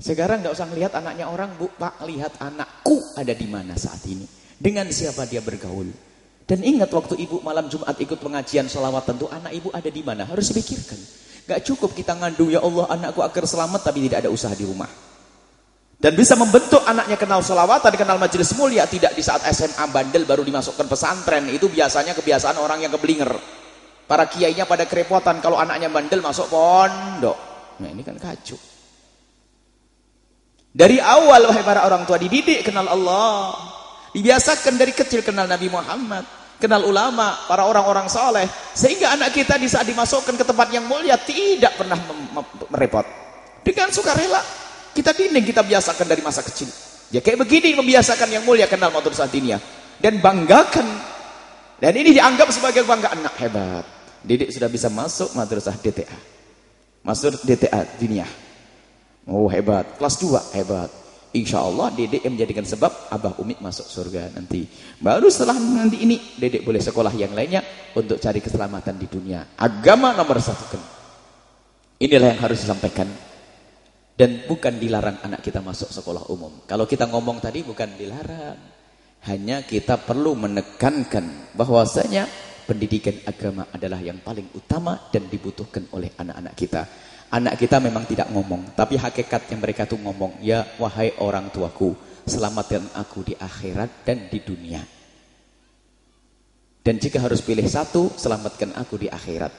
Sekarang nggak usah lihat anaknya orang, Bu, Pak, lihat anakku ada di mana saat ini. Dengan siapa dia bergaul. Dan ingat waktu ibu malam Jumat ikut pengajian sholawat, tentu anak ibu ada di mana. Harus dipikirkan. Gak cukup kita ngandung, ya Allah anakku agar selamat, tapi tidak ada usaha di rumah. Dan bisa membentuk anaknya kenal sholawatan, kenal majelis mulia. Tidak di saat SMA bandel baru dimasukkan pesantren. Itu biasanya kebiasaan orang yang keblinger. Para kiainya pada kerepotan kalau anaknya bandel masuk pondok. Nah ini kan kacau. Dari awal wahai para orang tua dididik kenal Allah. Dibiasakan dari kecil kenal Nabi Muhammad, kenal ulama, para orang-orang soleh, sehingga anak kita di saat dimasukkan ke tempat yang mulia tidak pernah merepot. Dengan sukarela kita didik, kita biasakan dari masa kecil. Ya kayak begini membiasakan yang mulia, kenal madrasah diniyah dan banggakan. Dan ini dianggap sebagai banggaan, anak hebat. Didik sudah bisa masuk madrasah DTA, masuk DTA diniyah. Oh hebat, kelas 2 hebat. Insya Allah dedek yang menjadikan sebab Abah Umi masuk surga nanti. Baru setelah nanti ini dedek boleh sekolah yang lainnya untuk cari keselamatan di dunia. Agama nomor 1 kan. Inilah yang harus disampaikan. Dan bukan dilarang anak kita masuk sekolah umum. Kalau kita ngomong tadi bukan dilarang. Hanya kita perlu menekankan bahwasanya pendidikan agama adalah yang paling utama dan dibutuhkan oleh anak-anak kita. Anak kita memang tidak ngomong, tapi hakikatnya mereka tuh ngomong, ya wahai orang tuaku, selamatkan aku di akhirat dan di dunia. Dan jika harus pilih satu, selamatkan aku di akhirat.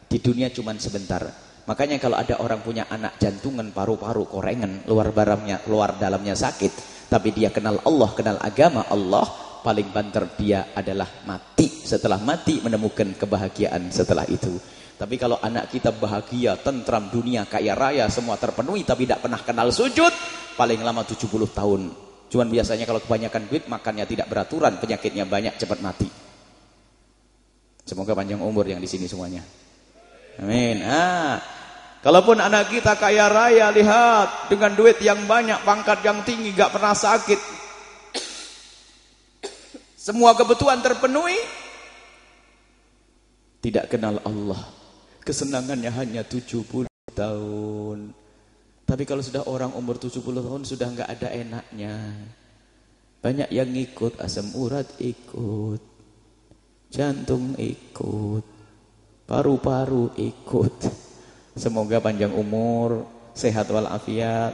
Di dunia cuma sebentar. Makanya kalau ada orang punya anak jantungan, paru-paru, korengan, luar dalamnya sakit, tapi dia kenal Allah, kenal agama Allah, paling banter dia adalah mati. Setelah mati menemukan kebahagiaan setelah itu. Tapi kalau anak kita bahagia, tentram, dunia, kaya raya, semua terpenuhi, tapi tidak pernah kenal sujud, paling lama 70 tahun. Cuman biasanya kalau kebanyakan duit, makannya tidak beraturan, penyakitnya banyak, cepat mati. Semoga panjang umur yang di sini semuanya. Amin. Kalaupun anak kita kaya raya, lihat, dengan duit yang banyak, pangkat yang tinggi, gak pernah sakit. Semua kebutuhan terpenuhi, tidak kenal Allah. Kesenangannya hanya 70 tahun. Tapi kalau sudah orang umur 70 tahun sudah nggak ada enaknya. Banyak yang ikut, asam urat ikut, jantung ikut, paru-paru ikut. Semoga panjang umur, sehat walafiat,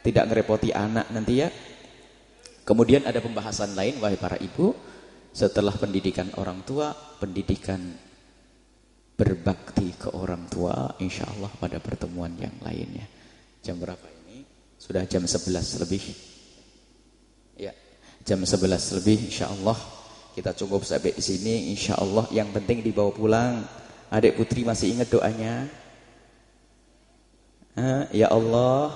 tidak ngerepoti anak nanti ya. Kemudian ada pembahasan lain, wahai para ibu, setelah pendidikan orang tua, pendidikan berbakti ke orang tua, insya Allah pada pertemuan yang lainnya. Jam berapa ini? Sudah jam 11 lebih. Ya, jam 11 lebih, insya Allah kita cukup sampai di sini. Insya Allah yang penting dibawa pulang. Adik putri masih ingat doanya? Ya Allah,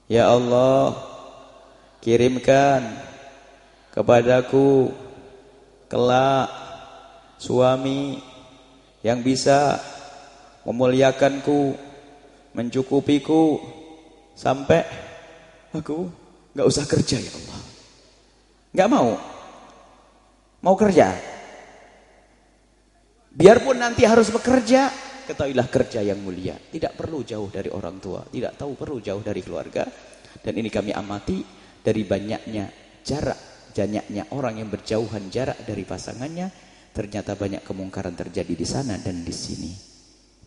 ya Allah, kirimkan kepadaku kelak suami yang bisa memuliakanku, mencukupiku sampai aku gak usah kerja ya Allah. Gak mau kerja. Biarpun nanti harus bekerja, ketahuilah kerja yang mulia. Tidak perlu jauh dari orang tua, tidak perlu jauh dari keluarga. Dan ini kami amati dari banyaknya orang yang berjauhan jarak dari pasangannya, ternyata banyak kemungkaran terjadi di sana dan di sini.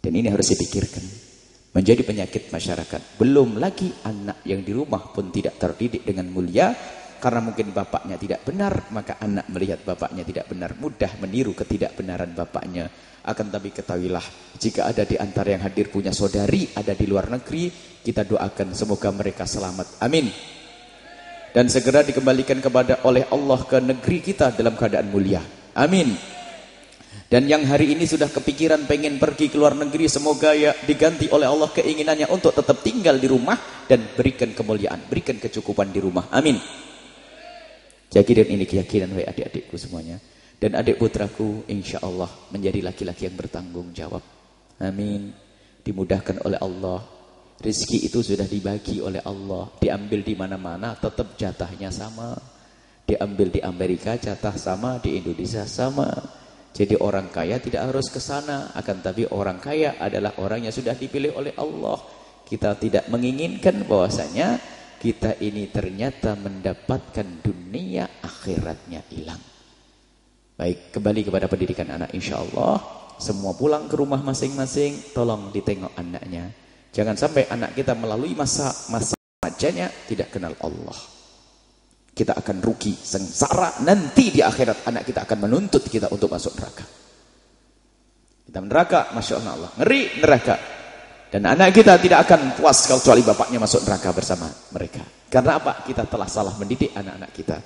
Dan ini harus dipikirkan. Menjadi penyakit masyarakat. Belum lagi anak yang di rumah pun tidak terdidik dengan mulia. Karena mungkin bapaknya tidak benar, maka anak melihat bapaknya tidak benar, mudah meniru ketidakbenaran bapaknya. Akan tapi ketahuilah, jika ada di antara yang hadir punya saudari, ada di luar negeri, kita doakan semoga mereka selamat. Amin. Dan segera dikembalikan oleh Allah ke negeri kita dalam keadaan mulia. Amin. Dan yang hari ini sudah kepikiran pengen pergi ke luar negeri, semoga ya diganti oleh Allah keinginannya untuk tetap tinggal di rumah dan berikan kemuliaan, berikan kecukupan di rumah. Amin. Jadi dan ini keyakinan wahai adik-adikku semuanya. Dan adik putraku insya Allah menjadi laki-laki yang bertanggung jawab. Amin. Dimudahkan oleh Allah. Rizki itu sudah dibagi oleh Allah. Diambil di mana-mana tetap jatahnya sama. Diambil di Amerika jatah sama, di Indonesia sama. Jadi orang kaya tidak harus ke sana. Akan tapi orang kaya adalah orang yang sudah dipilih oleh Allah. Kita tidak menginginkan bahwasanya kita ini ternyata mendapatkan dunia, akhiratnya hilang. Baik, kembali kepada pendidikan anak insya Allah. Semua pulang ke rumah masing-masing, tolong ditengok anaknya. Jangan sampai anak kita melalui masa remajanya tidak kenal Allah. Kita akan rugi, sengsara. Nanti di akhirat anak kita akan menuntut kita untuk masuk neraka. Kita neraka, Masya Allah, ngeri neraka. Dan anak kita tidak akan puas kecuali bapaknya masuk neraka bersama mereka. Karena apa? Kita telah salah mendidik anak-anak kita.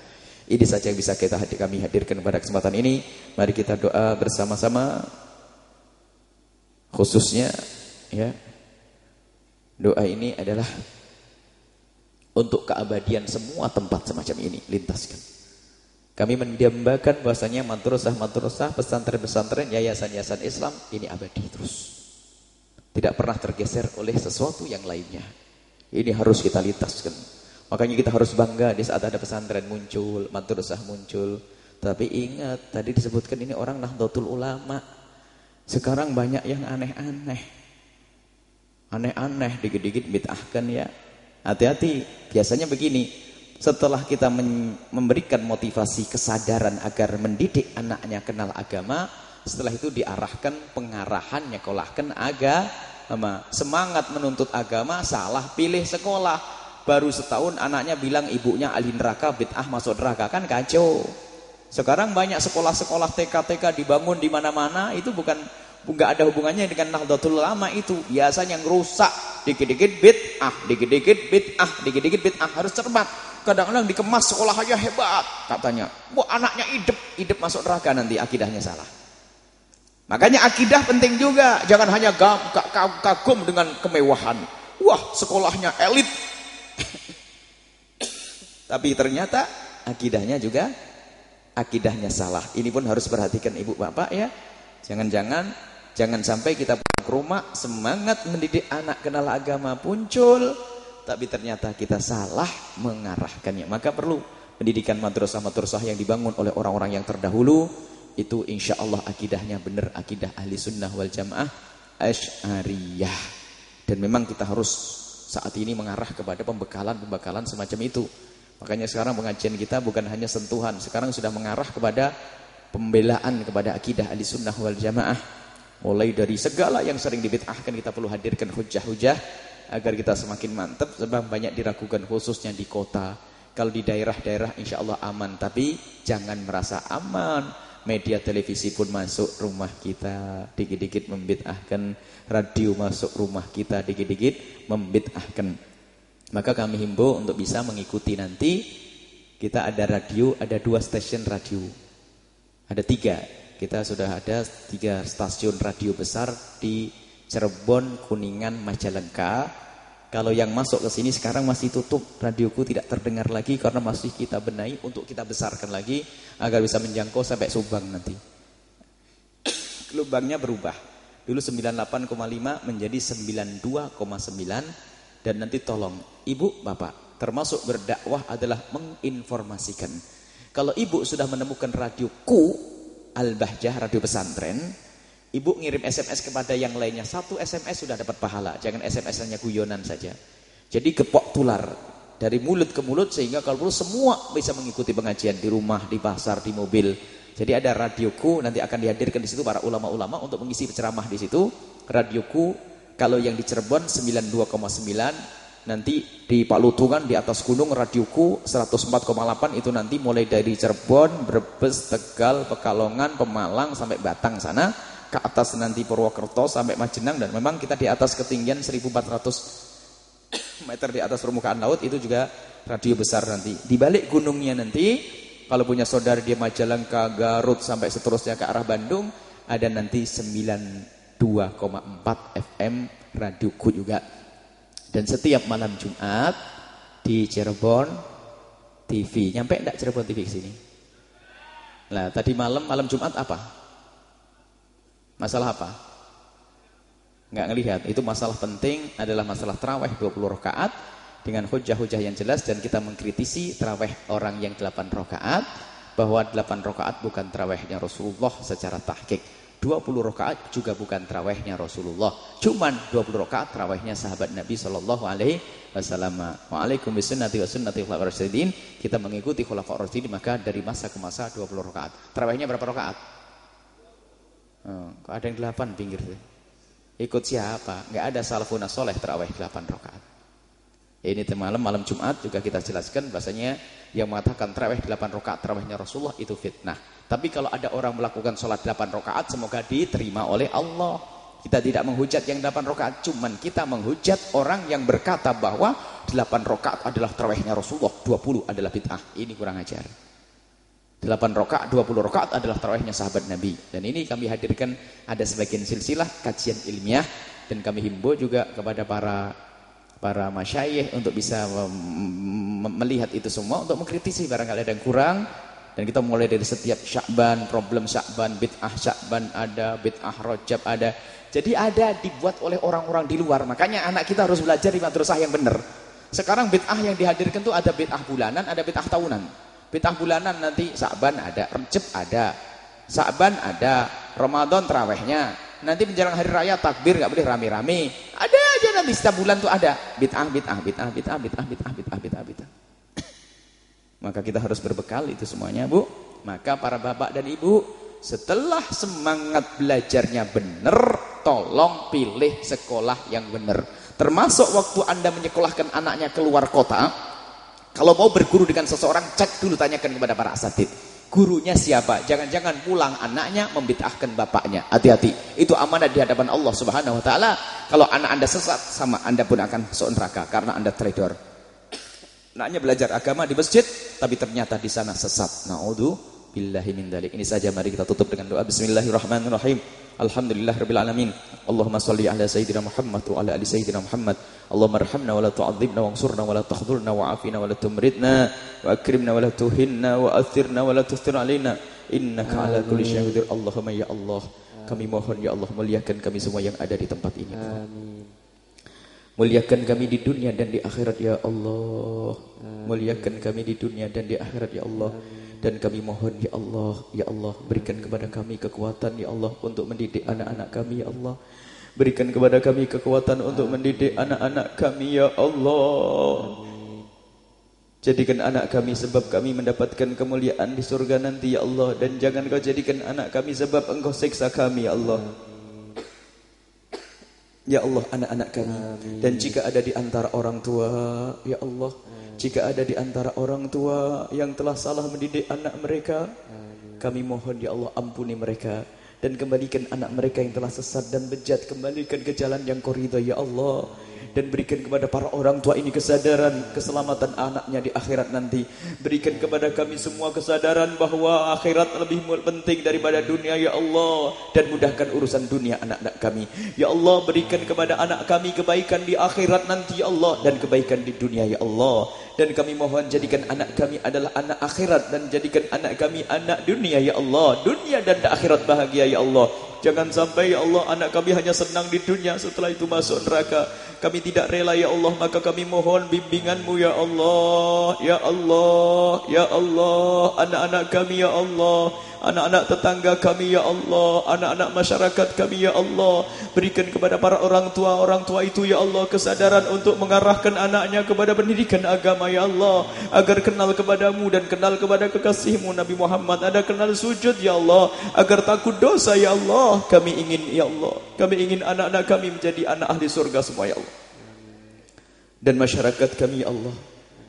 Ini saja yang bisa kami hadirkan pada kesempatan ini. Mari kita doa bersama-sama. Khususnya ya, doa ini adalah untuk keabadian semua tempat semacam ini. Lintaskan. Kami mendambakan bahwasanya madrasah-madrasah, pesantren-pesantren, yayasan-yayasan Islam ini abadi terus. Tidak pernah tergeser oleh sesuatu yang lainnya. Ini harus kita lintaskan. Makanya kita harus bangga di saat ada pesantren muncul, madrasah muncul. Tapi ingat, tadi disebutkan ini orang Nahdlatul Ulama. Sekarang banyak yang aneh-aneh. Aneh-aneh, dikit-dikit bid'ahkan ya. Hati-hati, biasanya begini. Setelah kita memberikan motivasi kesadaran agar mendidik anaknya kenal agama, setelah itu diarahkan pengarahan, nyekolahkan agama. Semangat menuntut agama, salah pilih sekolah. Baru setahun anaknya bilang ibunya ahli neraka, bid'ah masuk neraka, kan kacau. Sekarang banyak sekolah-sekolah TK-TK dibangun di mana-mana, itu enggak ada hubungannya dengan Nahdlatul Ulama itu. Biasanya ngerusak, dikit-dikit bid'ah, dikit-dikit bid'ah, dikit-dikit bid'ah. Harus cermat. Kadang-kadang dikemas sekolah aja hebat katanya. Wah, anaknya hidup masuk neraka nanti, akidahnya salah. Makanya akidah penting juga. Jangan hanya kagum dengan kemewahan. Wah, sekolahnya elit. Tapi ternyata akidahnya salah. Ini pun harus perhatikan ibu bapak ya. Jangan sampai kita pulang ke rumah semangat mendidik anak kenal agama muncul, tapi ternyata kita salah mengarahkannya. Maka perlu pendidikan madrasah-madrasah yang dibangun oleh orang-orang yang terdahulu. Itu insya Allah akidahnya benar, akidah ahli sunnah wal jamaah Asy'ariyah. Dan memang kita harus saat ini mengarah kepada pembekalan semacam itu. Makanya sekarang pengajian kita bukan hanya sentuhan, sekarang sudah mengarah kepada pembelaan kepada akidah ahli sunnah wal jamaah. Mulai dari segala yang sering dibid'ahkan kita perlu hadirkan hujah-hujah agar kita semakin mantap, sebab banyak diragukan khususnya di kota. Kalau di daerah-daerah insya Allah aman, tapi jangan merasa aman. Media televisi pun masuk rumah kita, dikit-dikit membid'ahkan. Radio masuk rumah kita, dikit-dikit membid'ahkan. Maka kami himbau untuk bisa mengikuti nanti. Kita ada radio, ada 2 stasiun radio. Ada 3. Kita sudah ada 3 stasiun radio besar di Cirebon, Kuningan, Majalengka. Kalau yang masuk ke sini sekarang masih tutup, radioku tidak terdengar lagi karena masih kita benahi untuk kita besarkan lagi agar bisa menjangkau sampai Subang nanti. Gelombangnya berubah. Dulu 98,5 menjadi 92,9 dan nanti tolong Ibu, Bapak, termasuk berdakwah adalah menginformasikan. Kalau Ibu sudah menemukan radioku Al-Bahjah, radio pesantren, Ibu ngirim SMS kepada yang lainnya. 1 SMS sudah dapat pahala. Jangan SMS hanya guyonan saja. Jadi gepok tular. Dari mulut ke mulut sehingga kalau perlu semua bisa mengikuti pengajian. Di rumah, di pasar, di mobil. Jadi ada radioku. Nanti akan dihadirkan di situ para ulama-ulama untuk mengisi ceramah di situ. Radioku kalau yang di Cirebon 92,9. Nanti di Pak Lutungan di atas gunung radioku 104,8 itu nanti mulai dari Cirebon, Brebes, Tegal, Pekalongan, Pemalang sampai Batang sana. Ke atas nanti Purwokerto sampai Majenang, dan memang kita di atas ketinggian 1400 meter di atas permukaan laut, itu juga radio besar nanti. Di balik gunungnya nanti kalau punya saudara di Majalengka, Garut sampai seterusnya ke arah Bandung, ada nanti 92,4 FM radioku juga. Dan setiap malam Jumat di Cirebon TV. Nyampe enggak Cirebon TV ke sini? Nah, tadi malam Jumat apa? Masalah apa? Enggak ngelihat. Itu masalah penting adalah masalah tarawih 20 rakaat dengan hujah-hujah yang jelas, dan kita mengkritisi tarawih orang yang 8 rakaat bahwa 8 rakaat bukan tarawihnya Rasulullah secara tahqiq. 20 rakaat juga bukan tarawihnya Rasulullah. Cuman 20 rakaat tarawihnya sahabat Nabi sallallahu alaihi wasallam. Waalaikum bisunnati wa sunnati khulafaur rasyidin. Kita mengikuti khulafaur rasyidin, maka dari masa ke masa 20 rakaat. Tarawihnya berapa rakaat? Kok ada yang 8 pinggir tuh. Ikut siapa? Enggak ada salafun saleh tarawih 8 rakaat. Ini malam Jumat juga kita jelaskan bahasanya yang mengatakan tarawih 8 rakaat tarawihnya Rasulullah itu fitnah. Tapi kalau ada orang melakukan sholat 8 rakaat, semoga diterima oleh Allah. Kita tidak menghujat yang 8 rakaat, cuman kita menghujat orang yang berkata bahwa 8 rakaat adalah tarawihnya Rasulullah, 20 adalah bid'ah. Ini kurang ajar. 8 rakaat, 20 rakaat adalah tarawihnya sahabat Nabi. Dan ini kami hadirkan ada sebagian silsilah kajian ilmiah, dan kami himbau juga kepada para masyayikh untuk bisa melihat itu semua, untuk mengkritisi barangkali ada yang kurang. Dan kita mulai dari setiap Sya'ban, problem Sya'ban, bid'ah Sya'ban ada, bid'ah Rajab ada. Jadi ada dibuat oleh orang-orang di luar. Makanya anak kita harus belajar di madrasah yang benar. Sekarang bid'ah yang dihadirkan tuh ada bid'ah bulanan, ada bid'ah tahunan. Bid'ah bulanan nanti Sya'ban ada, Rajab ada, Sya'ban ada, Ramadan tarawihnya. Nanti menjelang hari raya takbir enggak boleh rame-rame. Ada aja nanti setiap bulan tuh ada bid'ah. Maka kita harus berbekal itu semuanya, Bu. Maka para bapak dan ibu, setelah semangat belajarnya benar, tolong pilih sekolah yang benar. Termasuk waktu Anda menyekolahkan anaknya keluar kota, kalau mau berguru dengan seseorang, cek dulu, tanyakan kepada para asatid. Gurunya siapa? Jangan-jangan pulang anaknya membid'ahkan bapaknya. Hati-hati. Itu amanah di hadapan Allah Subhanahu wa taala. Kalau anak Anda sesat, sama Anda pun akan masuk neraka karena Anda traidor. Anaknya belajar agama di masjid, tapi ternyata di sana sesat. Na'udzubillahi min dzalik. Ini saja, mari kita tutup dengan doa. Bismillahirrahmanirrahim. Alhamdulillahirabbil alamin. Allahumma shalli ala sayyidina Muhammad wa ala ali sayyidina Muhammad. Allahumma arhamna wa la tu'adzibna wansurna wa la takhdhulna wa afina wa la tumridna wa akrimna wa la tuhinna wa athirna wa la tustir alaina. Innaka ala kulli syai'in qadir. Allahumma ya Allah, kami mohon ya Allah, muliakan kami semua yang ada di tempat ini. Amin. Muliakan kami di dunia dan di akhirat ya Allah. Muliakan kami di dunia dan di akhirat ya Allah. Dan kami mohon ya Allah, berikan kepada kami kekuatan ya Allah untuk mendidik anak-anak kami ya Allah. Berikan kepada kami kekuatan untuk mendidik anak-anak kami ya Allah. Jadikan anak kami sebab kami mendapatkan kemuliaan di surga nanti ya Allah. Dan jangan kau jadikan anak kami sebab engkau siksa kami ya Allah. Ya Allah, anak-anak kami. Dan jika ada di antara orang tua, ya Allah, jika ada di antara orang tua yang telah salah mendidik anak mereka, kami mohon ya Allah ampuni mereka. Dan kembalikan anak mereka yang telah sesat dan bejat, kembalikan ke jalan yang Kau ridha ya Allah. Dan berikan kepada para orang tua ini kesadaran keselamatan anaknya di akhirat nanti. Berikan kepada kami semua kesadaran bahwa akhirat lebih penting daripada dunia ya Allah. Dan mudahkan urusan dunia anak-anak kami ya Allah. Berikan kepada anak kami kebaikan di akhirat nanti ya Allah, dan kebaikan di dunia ya Allah. Dan kami mohon jadikan anak kami adalah anak akhirat, dan jadikan anak kami anak dunia ya Allah. Dunia dan akhirat bahagia ya Allah. Jangan sampai ya Allah anak kami hanya senang di dunia, setelah itu masuk neraka. Kami tidak rela ya Allah, maka kami mohon bimbingan-Mu ya Allah. Ya Allah, ya Allah, anak-anak kami ya Allah, anak-anak tetangga kami ya Allah, anak-anak masyarakat kami ya Allah. Berikan kepada para orang tua itu ya Allah kesadaran untuk mengarahkan anaknya kepada pendidikan agama ya Allah, agar kenal kepadamu dan kenal kepada kekasih-Mu Nabi Muhammad, ada kenal sujud ya Allah, agar takut dosa ya Allah. Kami ingin ya Allah, kami ingin anak-anak kami menjadi anak ahli surga semua ya Allah. Dan masyarakat kami ya Allah,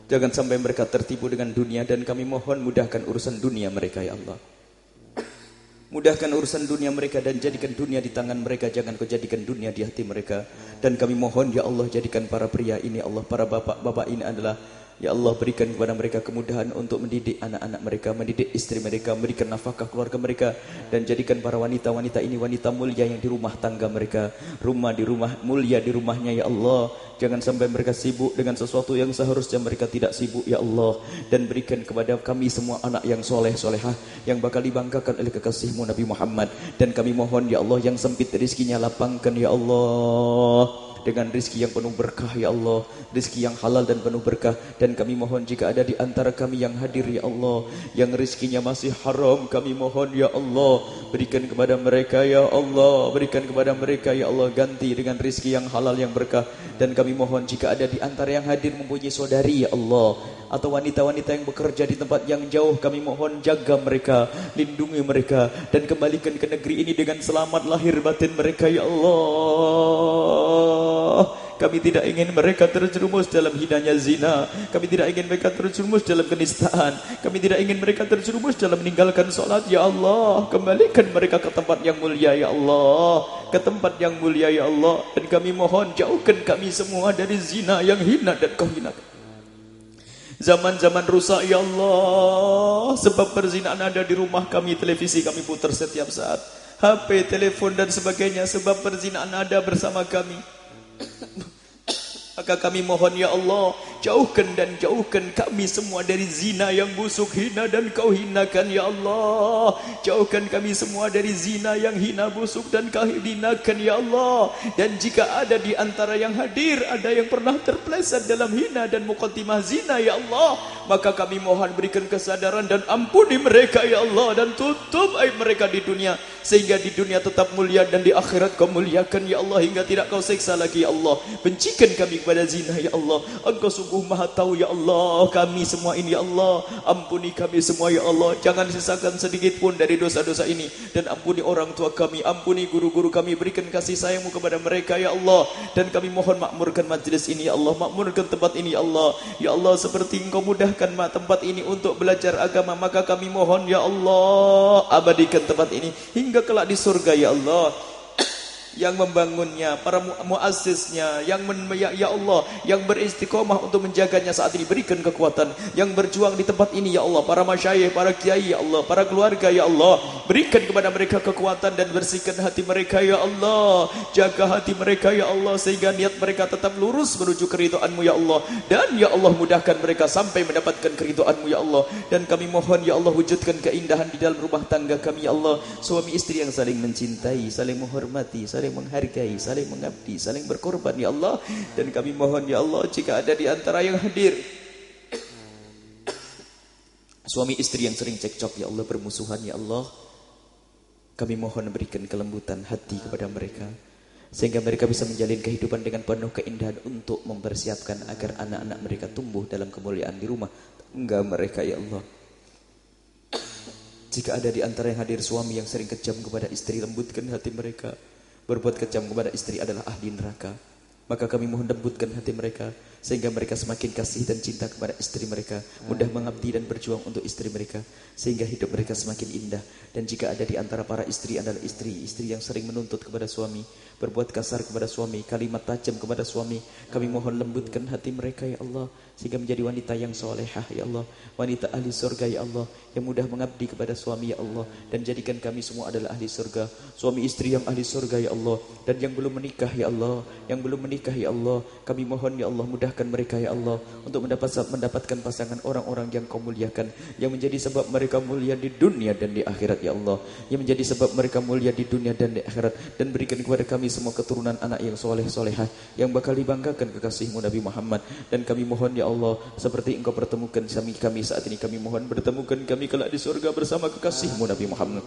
jangan sampai mereka tertipu dengan dunia, dan kami mohon mudahkan urusan dunia mereka ya Allah. Mudahkan urusan dunia mereka dan jadikan dunia di tangan mereka, jangan Kau jadikan dunia di hati mereka. Dan kami mohon ya Allah, jadikan para pria ini Allah, para bapak-bapak ini adalah ya Allah, berikan kepada mereka kemudahan untuk mendidik anak-anak mereka, mendidik istri mereka, memberikan nafkah keluarga mereka. Dan jadikan para wanita-wanita ini wanita mulia yang di rumah tangga mereka, rumah mulia di rumahnya ya Allah. Jangan sampai mereka sibuk dengan sesuatu yang seharusnya mereka tidak sibuk ya Allah. Dan berikan kepada kami semua anak yang soleh solehah, yang bakal dibanggakan oleh kekasih-Mu Nabi Muhammad. Dan kami mohon ya Allah, yang sempit rezekinya lapangkan ya Allah, dengan rizki yang penuh berkah ya Allah, rizki yang halal dan penuh berkah. Dan kami mohon jika ada di antara kami yang hadir ya Allah, yang rizkinya masih haram, kami mohon ya Allah, berikan kepada mereka ya Allah, berikan kepada mereka ya Allah, ganti dengan rizki yang halal yang berkah. Dan kami mohon jika ada di antara yang hadir mempunyai saudari ya Allah, atau wanita-wanita yang bekerja di tempat yang jauh, kami mohon jaga mereka, lindungi mereka, dan kembalikan ke negeri ini dengan selamat lahir batin mereka ya Allah. Kami tidak ingin mereka terjerumus dalam hinanya zina, kami tidak ingin mereka terjerumus dalam kenistaan, kami tidak ingin mereka terjerumus dalam meninggalkan sholat ya Allah. Kembalikan mereka ke tempat yang mulia ya Allah, ke tempat yang mulia ya Allah. Dan kami mohon jauhkan kami semua dari zina yang hina dan Kau hinakan. Zaman-zaman rusak ya Allah, sebab perzinahan ada di rumah kami, televisi kami putar setiap saat, HP, telepon dan sebagainya, sebab perzinahan ada bersama kami. Maka kami mohon ya Allah, jauhkan kami semua dari zina yang busuk, hina dan Kau hinakan ya Allah. Jauhkan kami semua dari zina yang hina, busuk dan Kau hinakan ya Allah. Dan jika ada di antara yang hadir ada yang pernah terpeleset dalam hina dan muqaddimah zina ya Allah, maka kami mohon berikan kesadaran dan ampuni mereka ya Allah, dan tutup aib mereka di dunia, sehingga di dunia tetap mulia dan di akhirat Kau muliakan ya Allah, hingga tidak Kau siksa lagi ya Allah. Bencikan kami kepada zina ya Allah, Engkau sungguh maha tahu ya Allah kami semua ini ya Allah. Ampuni kami semua ya Allah, jangan sisakan sedikit pun dari dosa-dosa ini. Dan ampuni orang tua kami, ampuni guru-guru kami, berikan kasih sayang-Mu kepada mereka ya Allah. Dan kami mohon makmurkan majlis ini ya Allah, makmurkan tempat ini ya Allah. Ya Allah, seperti Engkau mudahkan tempat ini untuk belajar agama, maka kami mohon ya Allah, abadikan tempat ini hingga kelak di surga ya Allah. Yang membangunnya, para muassisnya, ya Allah, yang beristiqomah untuk menjaganya saat ini, berikan kekuatan. Yang berjuang di tempat ini ya Allah, para masyayikh, para kiai ya Allah, para keluarga ya Allah, berikan kepada mereka kekuatan dan bersihkan hati mereka ya Allah. Jaga hati mereka ya Allah, sehingga niat mereka tetap lurus menuju keridhaan-Mu ya Allah. Dan ya Allah, mudahkan mereka sampai mendapatkan keridhaan-Mu ya Allah. Dan kami mohon ya Allah, wujudkan keindahan di dalam rumah tangga kami ya Allah, suami istri yang saling mencintai, saling menghormati, saling menghargai, saling mengabdi, saling berkorban ya Allah. Dan kami mohon ya Allah, jika ada di antara yang hadir suami istri yang sering cekcok ya Allah, bermusuhan ya Allah, kami mohon berikan kelembutan hati kepada mereka, sehingga mereka bisa menjalin kehidupan dengan penuh keindahan untuk mempersiapkan agar anak-anak mereka tumbuh dalam kemuliaan di rumah tangga mereka ya Allah. Jika ada di antara yang hadir suami yang sering kejam kepada istri, lembutkan hati mereka, berbuat kejam kepada istri adalah ahli neraka. Maka kami mohon lembutkan hati mereka, sehingga mereka semakin kasih dan cinta kepada istri mereka, mudah mengabdi dan berjuang untuk istri mereka, sehingga hidup mereka semakin indah. Dan jika ada di antara para istri adalah istri yang sering menuntut kepada suami, berbuat kasar kepada suami, kalimat tajam kepada suami, kami mohon lembutkan hati mereka ya Allah, sehingga menjadi wanita yang solehah ya Allah, wanita ahli surga ya Allah, yang mudah mengabdi kepada suami ya Allah. Dan jadikan kami semua adalah ahli surga, suami istri yang ahli surga ya Allah. Dan yang belum menikah ya Allah, yang belum menikah ya Allah, kami mohon ya Allah, mudahkan mereka ya Allah untuk mendapatkan pasangan orang-orang yang Kau muliakan, yang menjadi sebab mereka mulia di dunia dan di akhirat ya Allah, yang menjadi sebab mereka mulia di dunia dan di akhirat. Dan berikan kepada kami semua keturunan anak yang soleh-solehah, yang bakal dibanggakan kekasih-Mu Nabi Muhammad. Dan kami mohon ya Allah, seperti Engkau pertemukan kami saat ini, kami mohon bertemukan kami kelak di surga bersama kekasih-Mu Nabi Muhammad.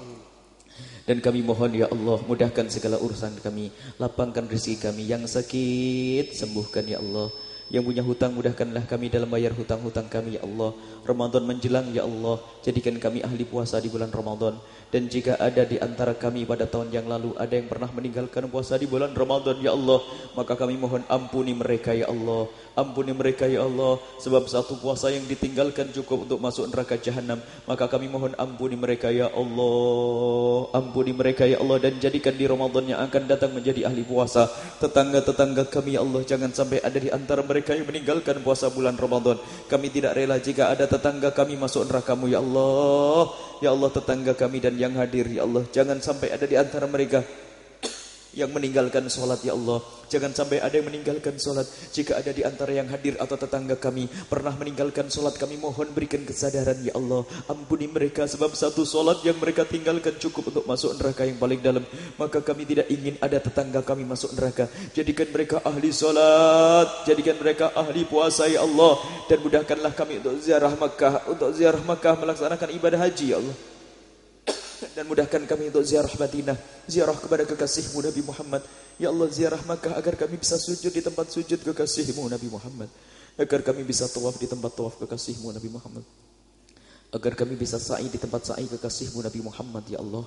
Dan kami mohon ya Allah, mudahkan segala urusan kami, lapangkan rezeki kami, yang sakit sembuhkan ya Allah, yang punya hutang mudahkanlah kami dalam bayar hutang-hutang kami ya Allah. Ramadan menjelang ya Allah, jadikan kami ahli puasa di bulan Ramadan. Dan jika ada di antara kami pada tahun yang lalu ada yang pernah meninggalkan puasa di bulan Ramadan ya Allah, maka kami mohon ampuni mereka ya Allah, ampuni mereka ya Allah. Sebab satu puasa yang ditinggalkan cukup untuk masuk neraka jahanam. Maka kami mohon ampuni mereka ya Allah, ampuni mereka ya Allah. Dan jadikan di Ramadan yang akan datang menjadi ahli puasa tetangga-tetangga kami ya Allah. Jangan sampai ada di antara mereka yang meninggalkan puasa bulan Ramadan. Kami tidak rela jika ada tetangga kami masuk neraka-Mu ya Allah. Ya Allah, tetangga kami dan yang hadir ya Allah, jangan sampai ada di antara mereka yang meninggalkan solat ya Allah. Jangan sampai ada yang meninggalkan solat. Jika ada di antara yang hadir atau tetangga kami pernah meninggalkan solat, kami mohon berikan kesadaran ya Allah. Ampuni mereka, sebab satu solat yang mereka tinggalkan cukup untuk masuk neraka yang paling dalam. Maka kami tidak ingin ada tetangga kami masuk neraka. Jadikan mereka ahli solat, jadikan mereka ahli puasa ya Allah. Dan mudahkanlah kami untuk ziarah Makkah, melaksanakan ibadah haji ya Allah. Dan mudahkan kami untuk ziarah Madinah, ziarah kepada kekasih-Mu Nabi Muhammad. Ya Allah, ziarah Makkah agar kami bisa sujud di tempat sujud kekasih-Mu Nabi Muhammad, agar kami bisa tawaf di tempat tawaf kekasih-Mu Nabi Muhammad, agar kami bisa sa'i di tempat sa'i kekasih-Mu Nabi Muhammad ya Allah,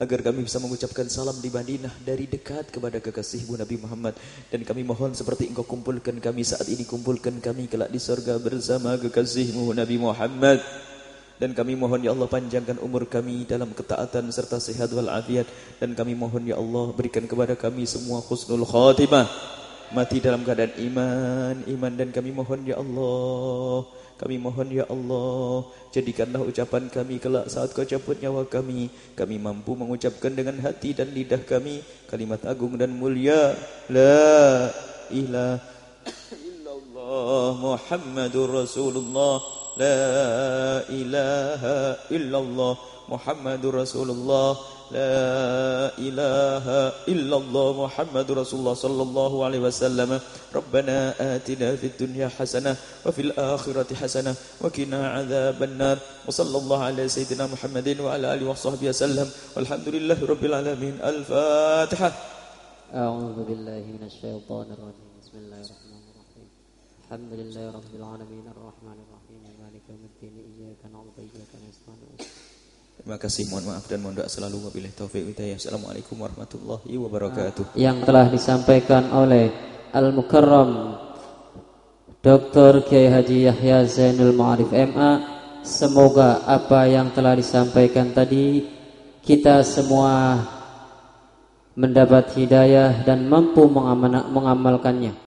agar kami bisa mengucapkan salam di Madinah dari dekat kepada kekasih-Mu Nabi Muhammad. Dan kami mohon seperti Engkau kumpulkan kami saat ini, kumpulkan kami kelak di surga bersama kekasih-Mu Nabi Muhammad. Dan kami mohon ya Allah, panjangkan umur kami dalam ketaatan serta sehat walafiat. Dan kami mohon ya Allah, berikan kepada kami semua husnul khatimah, mati dalam keadaan iman. Dan kami mohon ya Allah, kami mohon ya Allah, jadikanlah ucapan kami kelak saat Kau cabut nyawa kami mampu mengucapkan dengan hati dan lidah kami kalimat agung dan mulia, la ilaha illallah Muhammadur Rasulullah, la ilaha illallah Muhammadur Rasulullah, la ilaha illallah Muhammadur Rasulullah sallallahu alaihi wasallam. Rabbana atina fid dunya hasanah wa fil akhirati hasanah wa qina adzabannar. Wa sallallahu ala sayyidina Muhammadin wa ala alihi washabbihi wasallam. Walhamdulillahi rabbil alamin. Al-Fatihah. A'udzu billahi minasy syaithanir rajim. Bismillahirrahmanirrahim. Alhamdulillahi rabbil alamin arrahmanir rahim. Terima kasih, mohon maaf dan mohon doa selalu, wabillahi taufiq hidayah. Assalamualaikum warahmatullahi wabarakatuh. Yang telah disampaikan oleh Al-Mukarram Dr. Kiai Haji Yahya Zainul Ma'arif MA. Semoga apa yang telah disampaikan tadi kita semua mendapat hidayah dan mampu mengamalkannya.